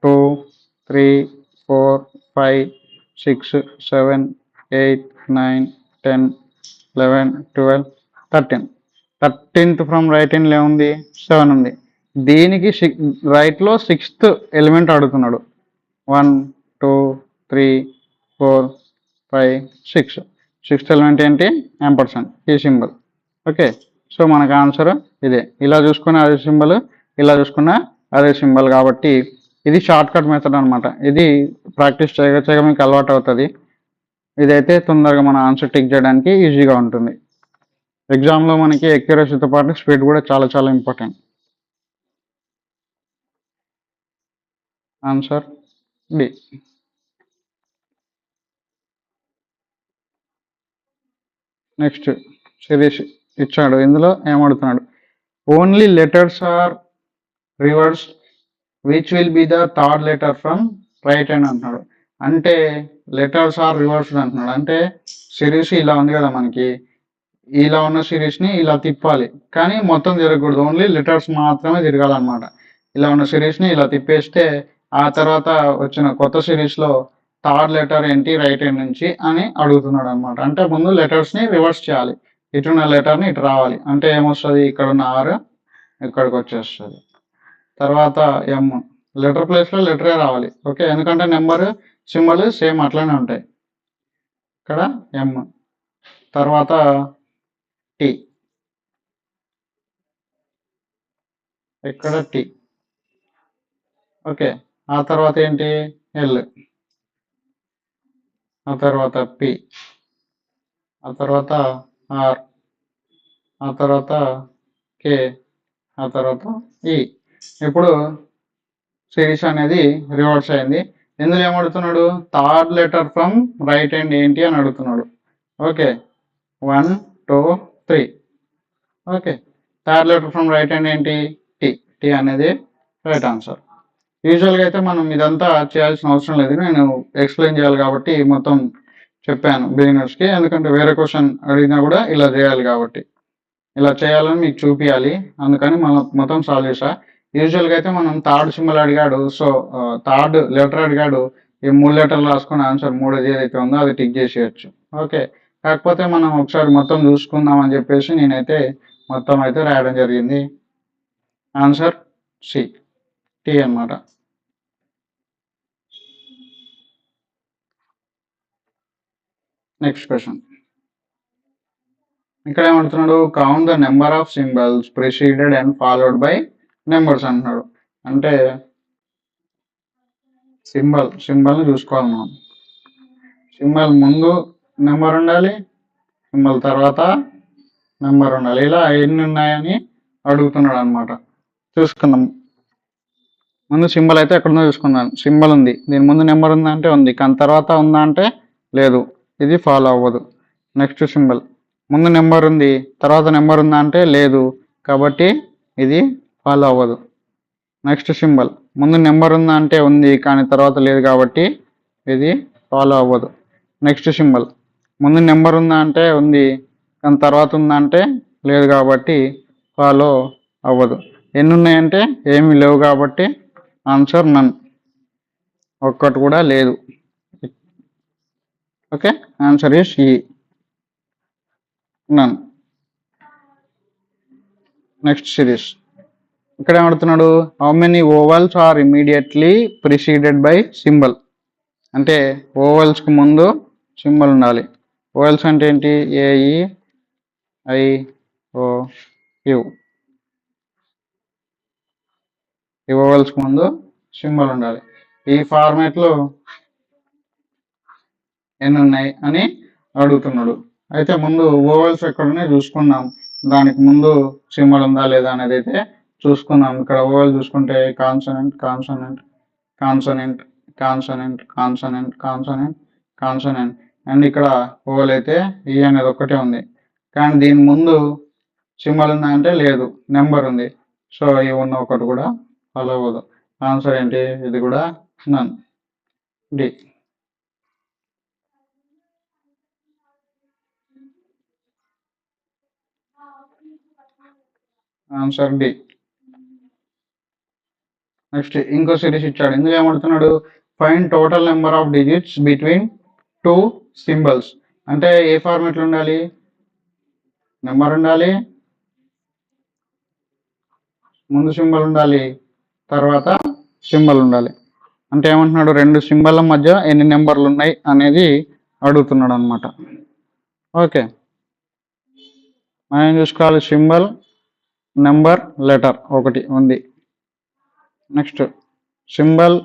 2 3 4 5 6 7 8 9 10 11 12 13. 13th from right హ్యాండ్లో ఏముంది? 7 ఉంది. దీనికి రైట్లో 6th ఎలిమెంట్ అడుగుతున్నాడు. 1 2 3 4 5 6. 6th ఎలిమెంట్ ఏంటి? %, ఈ సింబల్. ఓకే, సో మనకు ఆన్సర్ ఇదే. ఇలా చూసుకున్న అదే సింబల్, ఇలా చూసుకున్న అదే సింబల్ కాబట్టి ఇది షార్ట్ కట్ మెథడ్ అనమాట. ఇది ప్రాక్టీస్ చేయగా మీకు అలవాటు అవుతుంది. ఇదైతే తొందరగా మన ఆన్సర్ టిక్ చేయడానికి ఈజీగా ఉంటుంది. ఎగ్జామ్లో మనకి ఎక్యురసీతో పాటు స్పీడ్ కూడా చాలా చాలా important. Answer D. Next series ఇచ్చాడు. ఇందులో ఏమడుగుతున్నాడు? Only letters are reverse which will be the third letter from right hand అంటున్నాడు. అంటే లెటర్స్ ఆర్ రివర్స్డ్ అంటున్నాడు. అంటే సిరీస్ ఇలా ఉంది కదా, మనకి ఇలా ఉన్న సిరీస్ని ఇలా తిప్పాలి, కానీ మొత్తం తిరగకూడదు, ఓన్లీ లెటర్స్ మాత్రమే తిరగాలన్నమాట. ఇలా ఉన్న సిరీస్ని ఇలా తిప్పేస్తే ఆ తర్వాత వచ్చిన కొత్త సిరీస్లో థర్డ్ లెటర్ ఏంటి రైట్ హ్యాండ్ నుంచి అని అడుగుతున్నాడు అనమాట. అంటే ముందు లెటర్స్ని రివర్స్ చేయాలి, ఇటున్న లెటర్ని ఇటు రావాలి. అంటే ఏమొస్తుంది? ఇక్కడ ఉన్న ఆర్ ఇక్కడికి వచ్చేస్తుంది. తర్వాత ఎం, లెటర్ ప్లేస్లో లెటరే రావాలి. ఓకే, ఎందుకంటే నెంబర్ సింబల్ సేమ్ అట్లనే ఉంటాయి. ఇక్కడ ఎం, తర్వాత టీ, ఇక్కడ టీ. ఓకే, ఆ తర్వాత ఏంటి? ఎల్, ఆ తర్వాత పి, ఆ తర్వాత ఆర్, ఆ తర్వాత కే, ఆ తర్వాత ఈ. ఇప్పుడు సిరీస్ అనేది రివర్స్ అయింది. ఇందులో ఏమడుగుతున్నాడు? Third letter from right hand ఏంటి అని అడుగుతున్నాడు. Okay, 1 2 3. Okay, third letter from right hand ఏంటి? టీ. టీ అనేది రైట్ ఆన్సర్. యూజువల్గా అయితే మనం ఇదంతా చేయాల్సిన అవసరం లేదు, నేను ఎక్స్ప్లెయిన్ చేయాలి కాబట్టి మొత్తం చెప్పాను బిగినర్స్కి. ఎందుకంటే వేరే క్వశ్చన్ అడిగినా కూడా ఇలా చేయాలి కాబట్టి, ఇలా చేయాలని మీకు చూపించాలి, అందుకని మనం మొత్తం సాల్వ్ చేసా. యూజువల్గా అయితే మనం థర్డ్ సింబల్ అడిగాడు, సో థర్డ్ లెటర్ అడిగాడు, ఈ 3 లెటర్లు రాసుకుని ఆన్సర్ 3 ఏదైతే ఉందో అది టిక్ చేసేయచ్చు. ఓకే, కాకపోతే మనం ఒకసారి మొత్తం చూసుకుందాం అని చెప్పేసి నేనైతే మొత్తం అయితే రాయడం జరిగింది. ఆన్సర్ సి, టీ అన్నమాట. Next question. ఇక్కడ ఏమంటున్నాడు? Count the number of symbols preceded and followed by numbers అంటున్నాడు. అంటే సింబల్ని చూసుకోవాలి మనం. సింబల్ ముందు నెంబర్ ఉండాలి, సింబల్ తర్వాత నెంబర్ ఉండాలి. ఇలా ఎన్ని ఉన్నాయని అడుగుతున్నాడు అనమాట. చూసుకుందాం. ముందు సింబల్ అయితే ఎక్కడుందో చూసుకుందాం. సింబల్ ఉంది, దీని ముందు నెంబర్ ఉందా అంటే ఉంది, కానీ తర్వాత ఉందా అంటే లేదు, ఇది ఫాలో అవ్వదు. నెక్స్ట్ సింబల్, ముందు నెంబర్ ఉంది తర్వాత నెంబర్ ఉందా అంటే లేదు, కాబట్టి ఇది ఫాలో అవ్వదు. నెక్స్ట్ సింబల్, ముందు నెంబర్ ఉందా అంటే ఉంది కానీ తర్వాత లేదు కాబట్టి ఇది ఫాలో అవ్వదు. నెక్స్ట్ సింబల్, ముందు నెంబర్ ఉందా అంటే ఉంది కానీ తర్వాత ఉందా అంటే లేదు కాబట్టి ఫాలో అవ్వదు. ఎన్ని ఉన్నాయంటే ఏమీ లేవు కాబట్టి ఆన్సర్ నన్, ఒక్కటి కూడా లేదు. ఓకే, ఆన్సర్ ఈస్ ఈ, నన్. నెక్స్ట్ సిరీస్ ఇక్కడ ఏమడుతున్నాడు, how many ovals are immediately preceded by symbol. అంటే ఓవల్స్కి ముందు సింబల్ ఉండాలి. ఓవల్స్ అంటే ఏంటి, ఏఈ ఐ ఓ యు. ఈ ఓవల్స్కి ముందు సింబల్ ఉండాలి. ఈ ఫార్మేట్లో ఎన్ని ఉన్నాయి అని అడుగుతున్నాడు. అయితే ముందు ఓవల్స్ ఎక్కడున్నాయి చూసుకున్నాం, దానికి ముందు సింబల్ ఉందా లేదా అనేది అయితే చూసుకున్నాం. ఇక్కడ ఓవల్ చూసుకుంటే consonant consonant consonant consonant consonant consonant consonant, and ఇక్కడ ఓవల్ అయితే ఈ అనేది ఒక్కటే ఉంది. కానీ దీని ముందు సింబల్ ఉందా అంటే లేదు, నెంబర్ ఉంది. సో ఈ ఉన్న ఒకటి కూడా ఫాలో అవ్వదు. ఆన్సర్ ఏంటి, ఇది కూడా none, D. Answer D. Next ఇంకో సిరీస్ ఇచ్చాడు. ఇందులో ఏమడుతున్నాడు, find total number of digits between two symbols. అంటే ఏ ఫార్మేట్లో ఉండాలి, నెంబర్ ఉండాలి, ముందు సింబల్ ఉండాలి, తర్వాత సింబల్ ఉండాలి. అంటే ఏమంటున్నాడు, రెండు సింబల్ల మధ్య ఎన్ని నెంబర్లు ఉన్నాయి అనేది అడుగుతున్నాడు అనమాట. ఓకే, మనం చూసుకోవాలి, సింబల్, నెంబర్, లెటర్ ఒకటి ఉంది. Next symbol,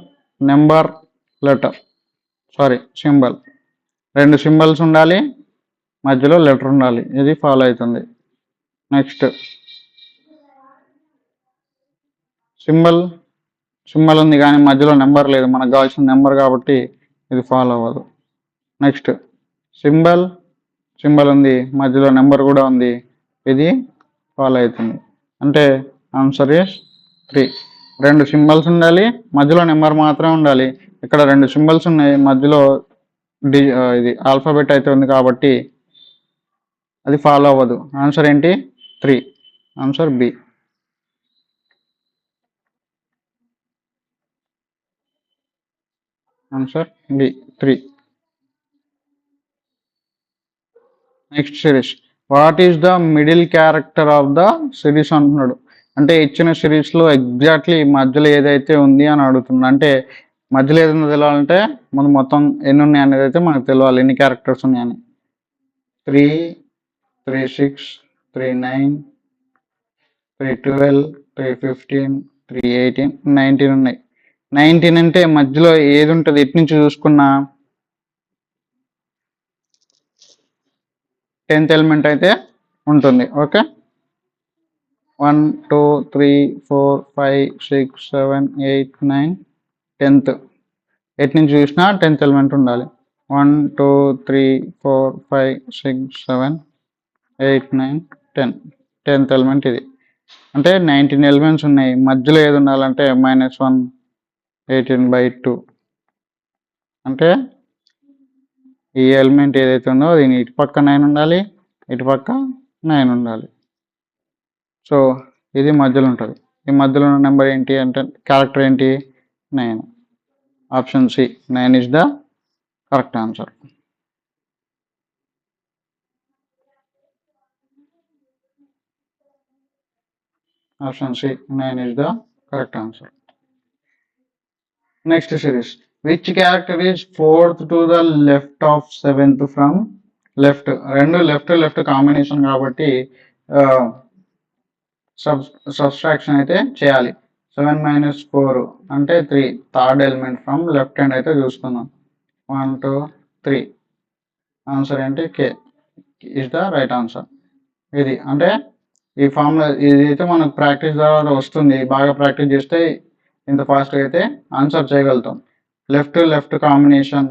number, letter, sorry symbol, రెండు సింబల్స్ ఉండాలి, మధ్యలో లెటర్ ఉండాలి. ఇది ఫాలో అవుతుంది. నెక్స్ట్ సింబల్ ఉంది కానీ మధ్యలో నెంబర్ లేదు, మనకు కావాల్సిన నెంబర్ కాబట్టి ఇది ఫాలో అవ్వదు. నెక్స్ట్ సింబల్ ఉంది, మధ్యలో నెంబర్ కూడా ఉంది, ఇది ఫాలో అవుతుంది. అంటే ఆన్సర్ ఇస్ 3. రెండు సింబల్స్ ఉండాలి, మధ్యలో నెంబర్ మాత్రమే ఉండాలి. ఇక్కడ రెండు సింబల్స్ ఉన్నాయి, మధ్యలో ఇది ఆల్ఫాబెట్ అయితే ఉంది కాబట్టి అది ఫాలో అవ్వదు. ఆన్సర్ ఏంటి, 3. Answer B. Answer B, 3. Next series, what is the middle character of the series అంటున్నాడు. అంటే ఇచ్చిన సిరీస్లో ఎగ్జాక్ట్లీ మధ్యలో ఏదైతే ఉంది అని అడుగుతున్నాడు. అంటే మధ్యలో ఏదైనా తెలియాలంటే మనం మొత్తం ఎన్ని ఉన్నాయి అనేది అయితే మనకు తెలియాలి, ఎన్ని క్యారెక్టర్స్ ఉన్నాయని. 3, 3, 6, 3, 9, 3, 12, 3, 15, 3, 18, 19 ఉన్నాయి. 19 అంటే మధ్యలో ఏది ఉంటుంది, ఎటు నుంచి చూసుకున్నా 10th ఎలిమెంట్ అయితే ఉంటుంది. Okay, 1, 2, 3, 4, 5, 6, 7, 8, 9, 10th. ఎటు నుంచి చూసినా 10th ఎలిమెంట్ ఉండాలి. 1, 2, 3, 4, 5, 6, 7, 8, 9, 10, 10th ఎలిమెంట్ ఇది. అంటే 19 ఎలిమెంట్స్ ఉన్నాయి, మధ్యలో ఏది ఉండాలంటే -1, 18/2. అంటే ఈ ఎలిమెంట్ ఏదైతే ఉందో దీని ఇటు పక్క 9 ఉండాలి, ఇటు పక్క 9 ఉండాలి. సో ఇది మధ్యలో ఉంటుంది. ఈ మధ్యలో ఉన్న నెంబర్ ఏంటి అంటే క్యారెక్టర్ ఏంటి, 9. Option C, 9 is the correct answer. Option C, 9 is the correct answer. Next series, which character is 4th to the left of 7th from left. రెండు లెఫ్ట్ కాంబినేషన్ కాబట్టి సబ్స్ట్రాక్షన్ అయితే చేయాలి. 7 - 4 అంటే 3, third element from left hand అయితే చూసుకుందాం. 1, 2, 3. ఆన్సర్ ఏంటి, K is the right answer. ఇది అంటే ఈ ఫార్ములా ఇది అయితే మనకు ప్రాక్టీస్ ద్వారా వస్తుంది. బాగా ప్రాక్టీస్ చేస్తే ఇంత ఫాస్ట్గా అయితే ఆన్సర్ చేయగలుగుతాం. లెఫ్ట్ కాంబినేషన్,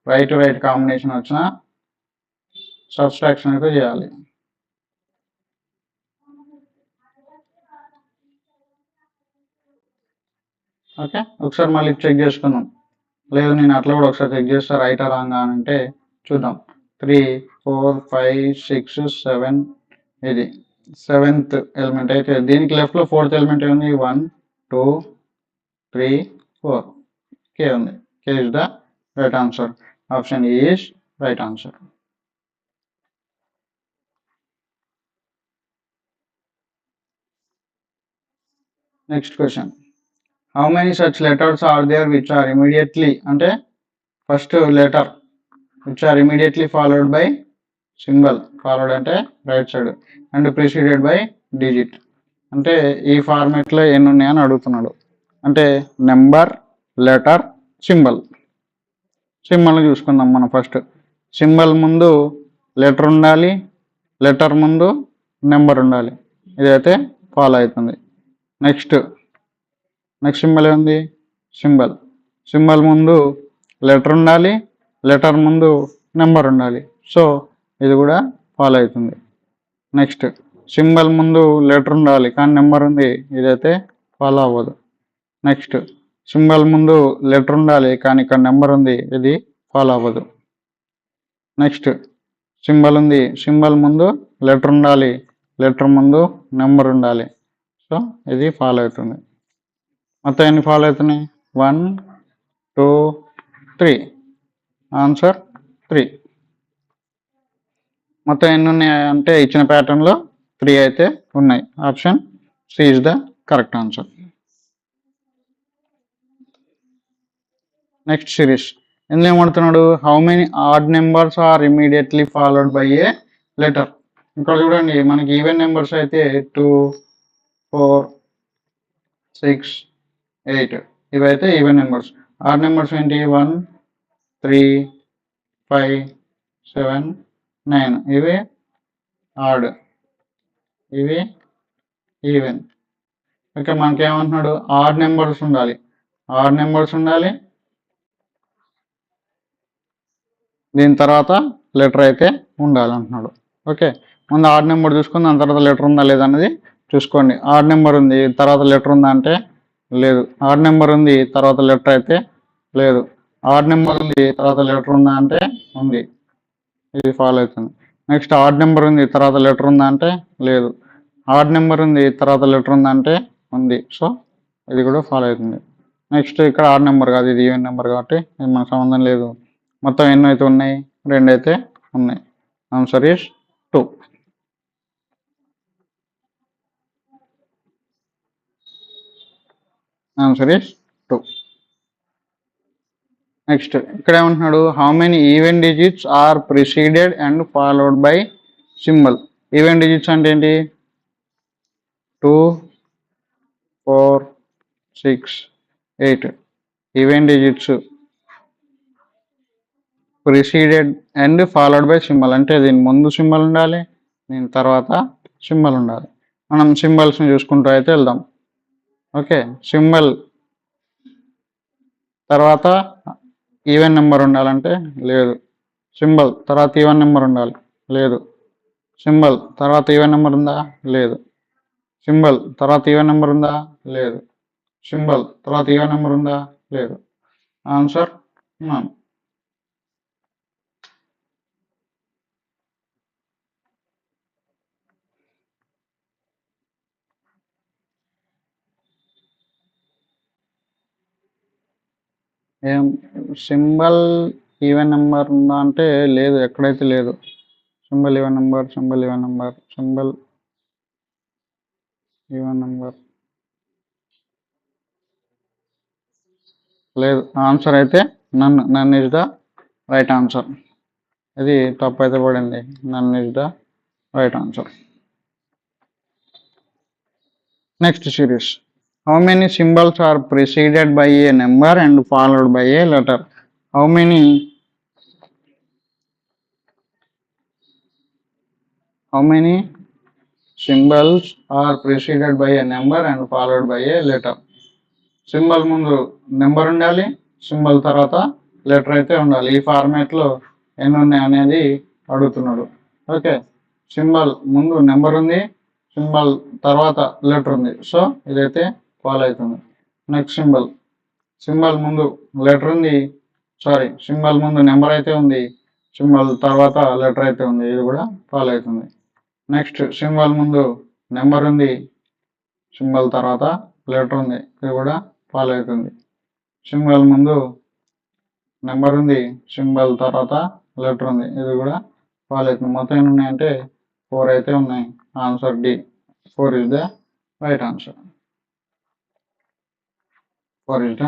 రైట్ కాంబినేషన్ వచ్చిన సబ్స్ట్రాక్షన్ అయితే చేయాలి. ఓకే, ఒకసారి మళ్ళీ చెక్ చేసుకుందాం. లేదు నేను అట్లా కూడా ఒకసారి చెక్ చేస్తా, రైట్ రాంగ్ అని అంటే చూద్దాం. 3, 4, 5, 6, 7, ఇది 7th ఎలిమెంట్ అయితే దీనికి లెఫ్ట్లో 4th ఎలిమెంట్ ఏముంది, 1, 2, 3, 4, కే ఉంది. K is the right answer. Option is right answer. Next question, how many such letters are there which are immediately, అంటే first letter which are immediately followed by symbol, followed అంటే right side, and preceded by digit. అంటే ఈ ఫార్మేట్లో ఎన్ని ఉన్నాయని అడుగుతున్నాడు. అంటే నెంబర్, లెటర్, సింబల్. సింబల్ని చూసుకుందాం మనం ఫస్ట్. సింబల్ ముందు లెటర్ ఉండాలి, లెటర్ ముందు నెంబర్ ఉండాలి. ఇదైతే ఫాలో అవుతుంది. నెక్స్ట్ సింబల్ ఏముంది, సింబల్. సింబల్ ముందు లెటర్ ఉండాలి, లెటర్ ముందు నెంబర్ ఉండాలి. సో ఇది కూడా ఫాలో అవుతుంది. నెక్స్ట్ సింబల్ ముందు లెటర్ ఉండాలి కానీ నెంబర్ ఉంది, ఇదైతే ఫాలో అవ్వదు. నెక్స్ట్ సింబల్ ముందు లెటర్ ఉండాలి కానీ ఇక్కడ నెంబర్ ఉంది, ఇది ఫాలో అవ్వదు. నెక్స్ట్ సింబల్ ఉంది, సింబల్ ముందు లెటర్ ఉండాలి, లెటర్ ముందు నెంబర్ ఉండాలి. సో ఇది ఫాలో అవుతుంది. మొత్తం ఎన్ని ఫాలో అవుతున్నాయి, 1 2 3. ఆన్సర్ 3. మొత్తం ఎన్ని ఉన్నాయి అంటే ఇచ్చిన ప్యాటర్న్లో 3 అయితే ఉన్నాయి. Option C is the correct answer. Next series, ఇందులో ఏమడుతున్నాడు, how many odd numbers are immediately followed by a letter. ఇక్కడ చూడండి మనకి ఈవెన్ నెంబర్స్ అయితే 2 4 6 8 ఇవైతే ఈవెన్ నెంబర్స్. ఆడ్ నెంబర్స్ ఏంటి, 1 3 5 7 9 ఇవి ఆడ్, ఇవి ఈవెన్. ఓకే, మనకేమంటున్నాడు, ఆడ్ నెంబర్స్ ఉండాలి, ఆడ్ నెంబర్స్ ఉండాలి, దీని తర్వాత లెటర్ అయితే ఉండాలి అంటున్నాడు. ఓకే, ముందు ఆడ్ నెంబర్ చూసుకుని దాని తర్వాత లెటర్ ఉందా లేదా అనేది చూసుకోండి. ఆడ్ నెంబర్ ఉంది తర్వాత లెటర్ ఉందా అంటే లేదు. ఆడ్ నెంబర్ ఉంది తర్వాత లెటర్ అయితే లేదు. ఆడ్ నెంబర్ ఉంది తర్వాత లెటర్ ఉందా అంటే ఉంది, ఇది ఫాలో అవుతుంది. నెక్స్ట్ ఆడ్ నెంబర్ ఉంది తర్వాత లెటర్ ఉందా అంటే లేదు. ఆడ్ నెంబర్ ఉంది తర్వాత లెటర్ ఉందా అంటే ఉంది. సో ఇది కూడా ఫాలో అవుతుంది. నెక్స్ట్ ఇక్కడ ఆడ్ నెంబర్ కాదు, ఇది ఈవెన్ నెంబర్ కాబట్టి ఇది మనకు సంబంధం లేదు. మొత్తం ఎన్ని అయితే ఉన్నాయి, 2 అయితే ఉన్నాయి. Answer is 2. Answer is 2. Next ఇక్కడ ఏమంటున్నాడు, how many even digits are preceded and followed by symbol. Even digits అంటే ఏంటి, 2 4 6 8 even digits preceded and followed by symbol. అంటే దీని ముందు సింబల్ ఉండాలి, దీని తర్వాత సింబల్ ఉండాలి. మనం సింబల్స్ని చూసుకుంటూ అయితే వెళ్దాం. ఓకే, సింబల్ తర్వాత ఈవెన్ నెంబర్ ఉండాలంటే లేదు. సింబల్ తర్వాత ఈవెన్ నెంబర్ ఉండాలి, లేదు. సింబల్ తర్వాత ఈవెన్ నెంబర్ ఉందా, లేదు. సింబల్ తర్వాత ఈవెన్ నెంబర్ ఉందా, లేదు. సింబల్ తర్వాత ఈవెన్ నెంబర్ ఉందా, లేదు. Answer none. ఏం సింబల్ ఈవెన్ నెంబర్ ఉందా అంటే లేదు, ఎక్కడైతే లేదు. Symbol even number, symbol even number, symbol even number లేదు. ఆన్సర్ అయితే none is the right answer. ఇది తప్పు అయితే పడింది, none is the right answer. Next series, how many symbols are preceded by a number and followed by a letter. How many symbols are preceded by a number and followed by a letter. Symbol ముందు నెంబర్ ఉండాలి, సింబల్ తర్వాత లెటర్ అయితే ఉండాలి. ఈ ఫార్మేట్లో ఎన్ని ఉన్నాయి అనేది అడుగుతున్నాడు. ఓకే, సింబల్ ముందు నెంబర్ ఉంది, సింబల్ తర్వాత లెటర్ ఉంది. సో ఇదైతే ఫాలో అవుతుంది. నెక్స్ట్ సింబల్ ముందు లెటర్ ఉంది, సింబల్ ముందు నెంబర్ అయితే ఉంది, సింబల్ తర్వాత లెటర్ అయితే ఉంది, ఇది కూడా ఫాలో అవుతుంది. నెక్స్ట్ సింబల్ ముందు నెంబర్ ఉంది, సింబల్ తర్వాత లెటర్ ఉంది, ఇది కూడా ఫాలో అవుతుంది. సింబల్ ముందు నెంబర్ ఉంది, సింబల్ తర్వాత లెటర్ ఉంది, ఇది కూడా ఫాలో అవుతుంది. మొత్తం ఎన్ని ఉన్నాయంటే 4 అయితే ఉన్నాయి. Answer D, 4 is the right answer. 4 is the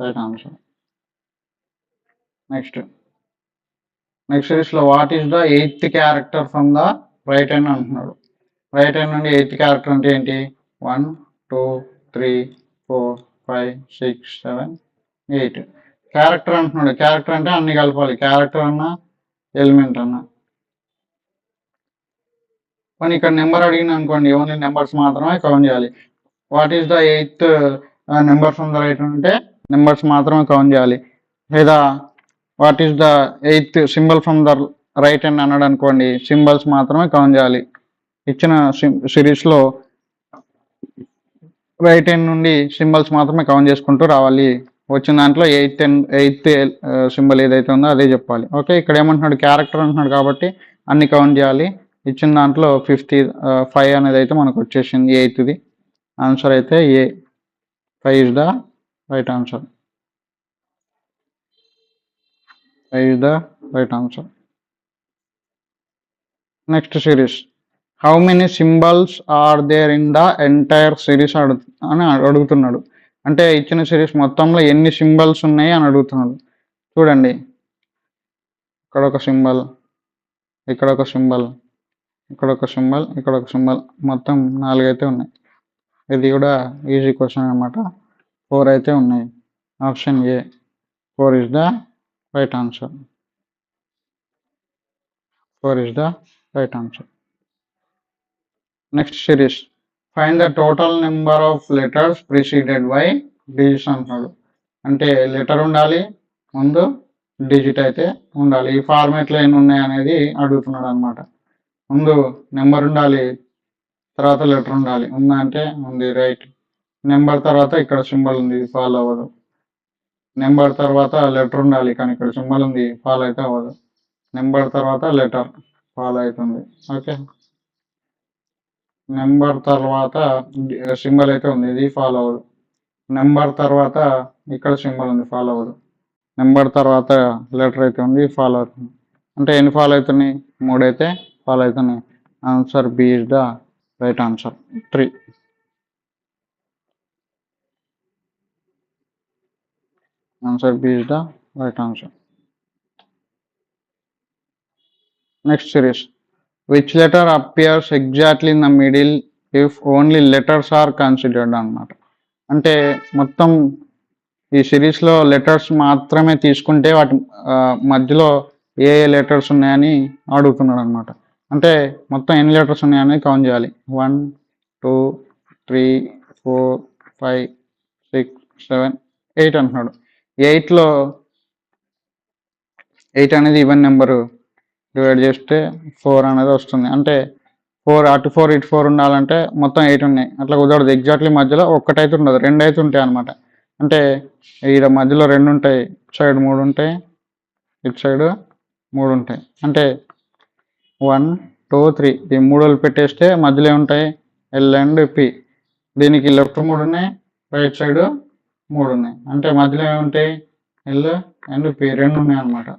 right answer. Next సిరీస్లో what is the 8th character from the right hand అంటున్నాడు. రైట్ హ్యాండ్ నుండి 8th క్యారెక్టర్ అంటే ఏంటి? 1 2 3 4 5 6 7 8. క్యారెక్టర్ అంటున్నాడు. క్యారెక్టర్ అంటే అన్ని కలపాలి, క్యారెక్టర్ అన్న ఎలిమెంట్ అన్న. కానీ ఇక్కడ నెంబర్ అడిగిన అనుకోండి, ఓన్లీ నెంబర్స్ మాత్రమే కౌంట్ చేయాలి. What is the 8th number from the right hand అంటే నెంబర్స్ మాత్రమే కౌంట్ చేయాలి. లేదా what is the 8th symbol from the right hand అన్నాడు అనుకోండి, సింబల్స్ మాత్రమే కౌంట్ చేయాలి. ఇచ్చిన సిరీస్లో రైట్ హ్యాండ్ నుండి సింబల్స్ మాత్రమే కౌంట్ చేసుకుంటూ రావాలి. వచ్చిన దాంట్లో 8th సింబల్ ఏదైతే ఉందో అదే చెప్పాలి. ఓకే, ఇక్కడ ఏమంటున్నాడు? క్యారెక్టర్ అంటున్నాడు కాబట్టి అన్ని కౌంట్ చేయాలి. ఇచ్చిన దాంట్లో 5 అనేది అయితే మనకు వచ్చేసింది 8th. ఆన్సర్ అయితే ఏ, 5 is the right answer. 5 is the right answer. Next series. How many symbols are there in the entire series అని అడుగుతున్నాడు. అంటే ఇచ్చిన సిరీస్ మొత్తంలో ఎన్ని సింబల్స్ ఉన్నాయి అని అడుగుతున్నాడు. చూడండి, ఇక్కడ ఒక సింబల్, ఇక్కడ ఒక సింబల్, ఇక్కడ ఒక సింబల్, ఇక్కడ ఒక సింబల్, మొత్తం 4 అయితే ఉన్నాయి. ఇది కూడా ఈజీ క్వశ్చన్ అనమాట. 4 అయితే ఉన్నాయి. Option A, 4 is the right answer. 4 is the right answer. Next series. Find the total number of letters preceded by digits అంటున్నాడు. అంటే లెటర్ ఉండాలి, ముందు డిజిట్ అయితే ఉండాలి. ఈ ఫార్మేట్లో ఎన్ని ఉన్నాయి అనేది అడుగుతున్నాడు అనమాట. ముందు నెంబర్ ఉండాలి, తర్వాత లెటర్ ఉండాలి. ఉందా అంటే ఉంది, రైట్. నెంబర్ తర్వాత ఇక్కడ సింబల్ ఉంది, ఫాలో అవ్వదు. నెంబర్ తర్వాత లెటర్ ఉండాలి, కానీ ఇక్కడ సింబల్ ఉంది, ఫాలో అయితే అవ్వదు. నెంబర్ తర్వాత లెటర్ ఫాలో అవుతుంది. ఓకే, నెంబర్ తర్వాత సింబల్ అయితే ఉంది, ఇది ఫాలో అవ్వదు. నెంబర్ తర్వాత ఇక్కడ సింబల్ ఉంది, ఫాలో అవ్వదు. నెంబర్ తర్వాత లెటర్ అయితే ఉంది, ఫాలో అవుతుంది. అంటే ఎన్ని ఫాలో అవుతున్నాయి? 3 అయితే ఫాలో అవుతున్నాయి. Answer B is the right answer. 3. Answer B is the right answer. Next series. Which letter appears exactly in the middle if only letters are considered అన్నమాట. అంటే మొత్తం ఈ సిరీస్లో లెటర్స్ మాత్రమే తీసుకుంటే వాటి మధ్యలో ఏ లెటర్స్ ఉన్నాయని అడుగుతున్నాడు అనమాట. అంటే మొత్తం ఎన్ని లెటర్స్ ఉన్నాయని కౌంట్ చేయాలి. 1 2 3 4 5 6 7 8 అంటున్నాడు. 8లో 8 అనేది ఈవెన్ నెంబరు, డివైడ్ చేస్తే 4 అనేది వస్తుంది. అంటే 4 అటు 4 ఇటు 4 ఉండాలంటే మొత్తం 8 ఉన్నాయి. అట్లా కుదరదు. ఎగ్జాక్ట్లీ మధ్యలో ఒక్కటైతే ఉండదు, 2 అయితే ఉంటాయి అనమాట. అంటే ఈడ మధ్యలో 2 ఉంటాయి, ఇటు సైడ్ 3 ఉంటాయి, ఇటు సైడ్ 3 ఉంటాయి. అంటే 1 2 3 ఈ 3 పెట్టేస్తే మధ్యలో ఏముంటాయి? L and P. దీనికి లెఫ్ట్ 3 ఉన్నాయి, రైట్ సైడ్ 3 ఉన్నాయి. అంటే మధ్యలో ఏముంటాయి? ఎల్ అండ్ పి 2 ఉన్నాయి అనమాట.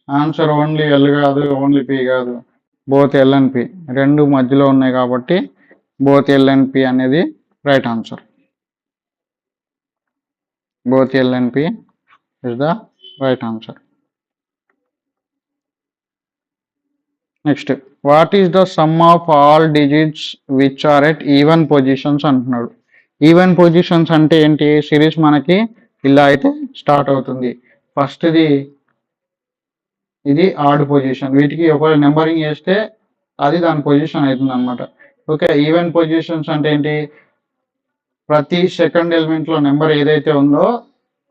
ఆన్సర్ ఓన్లీ ఎల్ కాదు, ఓన్లీ పి కాదు, బోత్ ఎల్ అండ్ పి 2 మధ్యలో ఉన్నాయి కాబట్టి బోత్ ఎల్ అండ్ పి అనేది right answer. Both L and P is the right answer. Next, what is the sum of all digits which are at even positions అంటున్నాడు. ఈవెన్ పొజిషన్స్ అంటే ఏంటి? సిరీస్ మనకి ఇలా అయితే స్టార్ట్ అవుతుంది. ఫస్ట్ది ఇది ఆడ్ పొజిషన్, వీటికి ఒకవేళ నెంబరింగ్ చేస్తే అది దాని పొజిషన్ అవుతుంది అనమాట. ఓకే, ఈవెన్ పొజిషన్స్ అంటే ఏంటి? ప్రతి సెకండ్ ఎలిమెంట్లో నెంబర్ ఏదైతే ఉందో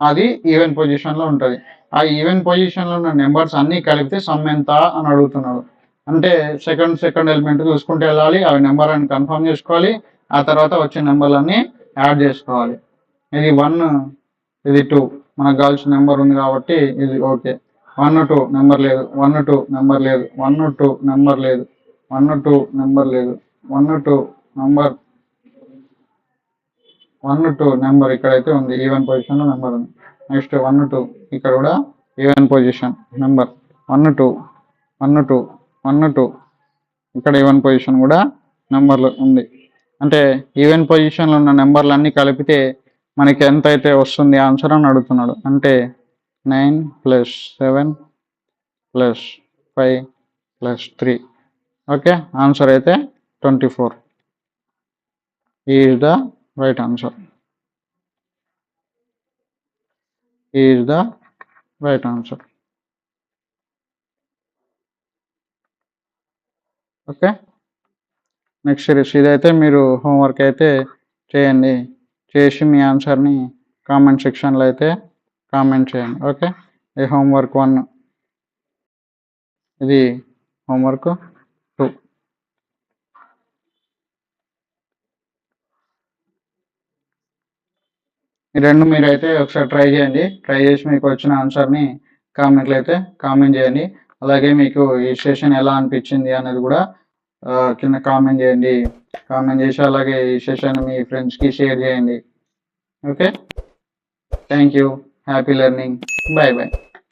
అది ఈవెన్ పొజిషన్లో ఉంటుంది. ఆ ఈవెన్ పొజిషన్లో ఉన్న నెంబర్స్ అన్నీ కలిపితే సమ్ ఎంత అని అడుగుతున్నాడు. అంటే సెకండ్ ఎలిమెంట్ చూసుకుంటూ వెళ్ళాలి, అవి నెంబర్ అని కన్ఫర్మ్ చేసుకోవాలి, ఆ తర్వాత వచ్చే నెంబర్లన్నీ యాడ్ చేసుకోవాలి. ఇది 1, ఇది 2 మనకు కావాల్సిన నెంబర్ ఉంది కాబట్టి ఇది ఓకే. 1 2 నెంబర్ లేదు, 1 2 నెంబర్ లేదు, 1 2 నెంబర్ లేదు, 1 2 నెంబర్ లేదు, 1 2 నెంబర్ 1 2 నెంబర్ ఇక్కడైతే ఉంది, ఈవెన్ పొజిషన్లో నెంబర్ ఉంది. నెక్స్ట్ 1 2 ఇక్కడ కూడా ఈవెన్ పొజిషన్ నెంబర్. 1 2 ఇక్కడ ఈవెన్ పొజిషన్ కూడా నెంబర్లు ఉంది. అంటే ఈవెన్ పొజిషన్లో ఉన్న నెంబర్లు అన్నీ కలిపితే మనకి ఎంత అయితే వస్తుంది ఆన్సర్ అని అడుగుతున్నాడు. అంటే 9 + 7 + 5 + 3. ఓకే, ఆన్సర్ అయితే 24 is the right answer. Is the right answer. Okay, next series ఇదైతే మీరు హోంవర్క్ అయితే చేయండి. చేసి మీ ఆన్సర్ని కామెంట్ సెక్షన్లో అయితే కామెంట్ చేయండి. ఓకే, ఇది హోంవర్క్ 1, ఇది హోంవర్క్ 2. ఈ రెండు మీరైతే ఒకసారి ట్రై చేయండి. ట్రై చేసి మీకు వచ్చిన ఆన్సర్ని కామెంట్లో అయితే కామెంట్ చేయండి. అలాగే మీకు ఈ సెషన్ ఎలా అనిపించింది అనేది కూడా కింద కామెంట్ చేయండి. కామెంట్ చేసి అలాగే ఈ సెషన్ మీ ఫ్రెండ్స్కి షేర్ చేయండి. Okay, thank you. Happy learning. Bye bye.